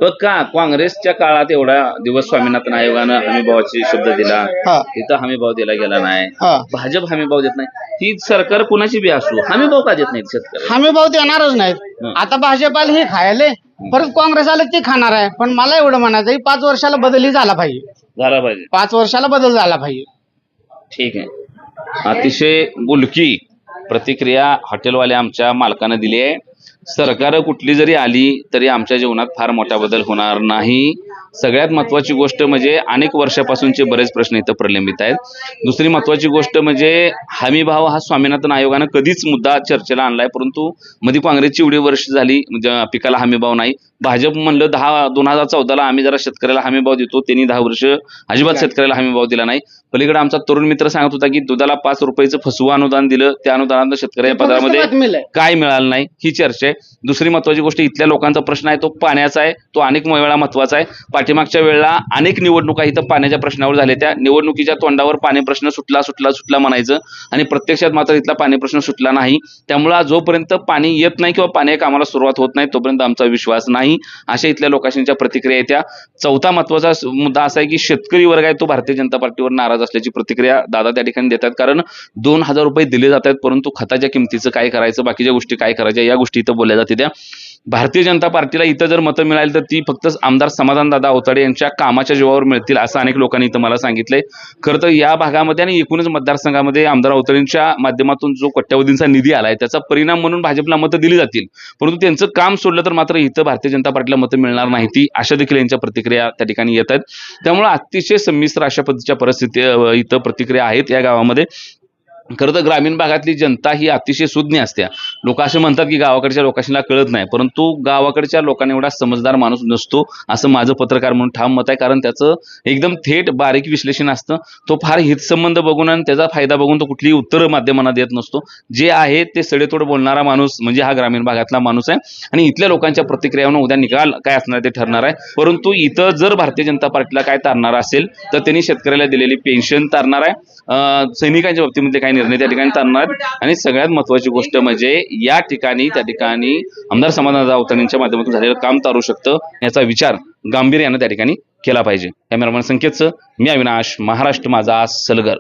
पण का काँग्रेसच्या काळात एवढा दिवस स्वामीनाथन आयोगानं हमीभावाची शब्द दिला, तिथं हमीभाव दिला गेला नाही. भाजप हमीभाव देत नाही. ती सरकार कुणाची बी असू हमीभाव का देत नाहीत शेतकरी. हमीभाव देणारच नाहीत. आता भाजप आले हे खायले, परत काँग्रेस आले ते खाणार आहे. पण मला एवढं म्हणायचं 5 वर्षाला बदलही झाला पाहिजे. 5 वर्षाला बदल झाला पाहिजे. ठीक आहे. अतिशय बोलकी प्रतिक्रिया हॉटेलवाले आमच्या मालकानं दिली आहे. सरकार कुठली जरी आली तरी आमच्या जीवनात फार मोठा बदल होणार नाही. सगळ्यात महत्वाची गोष्ट म्हणजे अनेक वर्षापासूनचे बरेच प्रश्न इथं प्रलंबित आहेत. दुसरी महत्वाची गोष्ट म्हणजे हमीभाव हा स्वामीनाथन आयोगानं कधीच मुद्दा चर्चेला आणलाय, परंतु मध्ये काँग्रेसची एवढी वर्ष झाली म्हणजे पिकाला हमीभाव नाही. भाजप म्हणलं 2014ला आम्ही जरा शेतकऱ्याला हमीभाव देतो, त्यांनी 10 वर्ष अजिबात शेतकऱ्याला हमीभाव दिला नाही. पलीकडे आमचा तरुण मित्र सांगत होता की दुधाला 5 रुपयाचं फसवं अनुदान दिलं, त्या अनुदानात शेतकऱ्याच्या पदरामध्ये काय मिळालं नाही ही चर्चा आहे. दुसरी महत्वाची गोष्ट इथल्या लोकांचा प्रश्न आहे तो पाण्याचा आहे. तो अनेक वेळा महत्वाचा आहे. पाठीमागच्या वेळेला अनेक निवडणुका इथं पाण्याच्या प्रश्नावर झाल्या. त्या निवडणुकीच्या तोंडावर पाणी प्रश्न सुटला म्हणायचं आणि प्रत्यक्षात मात्र इथला पाणी प्रश्न सुटला नाही. त्यामुळे जोपर्यंत पाणी येत नाही किंवा पाणी कामाला सुरुवात होत नाही तोपर्यंत आमचा विश्वास नाही. अशा इथल्या लोकांच्या प्रतिक्रिया येत्या. चौथा महत्वाचा मुद्दा असा आहे की शेतकरी वर्ग आहे तो भारतीय जनता पार्टीवर नाराज असल्याची प्रतिक्रिया दादा त्या ठिकाणी देतात. कारण 2,000 रुपये दिले जात आहेत, परंतु खताच्या किमतीचं काय करायचं, बाकीच्या गोष्टी काय करायच्या या गोष्टी इथं बोलल्या जाते. त्या भारतीय जनता पार्टीला इथं जर मतं मिळाली तर ती फक्त आमदार समाधानदादा अवताडे यांच्या कामाच्या जीवावर मिळतील असं अनेक लोकांनी इथं मला सांगितलंय. खरं तर या भागामध्ये आणि एकूणच मतदारसंघामध्ये आमदार अवताडेंच्या माध्यमातून जो कोट्यावधींचा निधी आलाय त्याचा परिणाम म्हणून भाजपला मतं दिली जातील, परंतु त्यांचं काम सोडलं तर मात्र इथं भारतीय जनता पार्टीला मतं मिळणार नाही ती अशा देखील यांच्या प्रतिक्रिया त्या ठिकाणी येत आहेत. त्यामुळे अतिशय संमिश्र अशा पद्धतीच्या परिस्थिती इथं प्रतिक्रिया आहेत या गावामध्ये. खरं तर ग्रामीण भागातली जनता ही अतिशय सुज्ञ असते. लोक असे म्हणतात की गावाकडच्या लोकांना कळत नाही, परंतु गावाकडच्या लोकांना एवढा समजदार माणूस नसतो असं माझं पत्रकार म्हणून ठाम मत आहे. कारण त्याचं एकदम थेट बारीक विश्लेषण असतं. तो फार हितसंबंध बघून आणि त्याचा फायदा बघून तो कुठलीही उत्तरं माध्यमांना देत नसतो. जे आहे ते सडेतोड बोलणारा माणूस म्हणजे हा ग्रामीण भागातला माणूस आहे. आणि इथल्या लोकांच्या प्रतिक्रियावरून उद्या निकाल काय असणार ते ठरणार आहे. परंतु इथं जर भारतीय जनता पार्टीला काय तारणार असेल तर त्यांनी शेतकऱ्याला दिलेली पेन्शन तारणार आहे. सैनिकांच्या बाबतीमध्ये काही निर्णय त्या ठिकाणी तारणार. आणि सगळ्यात महत्वाची गोष्ट म्हणजे या ठिकाणी त्या ठिकाणी आमदार समाधानदादा अवताडेंच्या माध्यमातून झालेलं काम तारू शकतं याचा विचार गांभीर्यानं त्या ठिकाणी केला पाहिजे. कॅमेरामॅन संकेतचं मी अविनाश, महाराष्ट्र माझा, सलगर.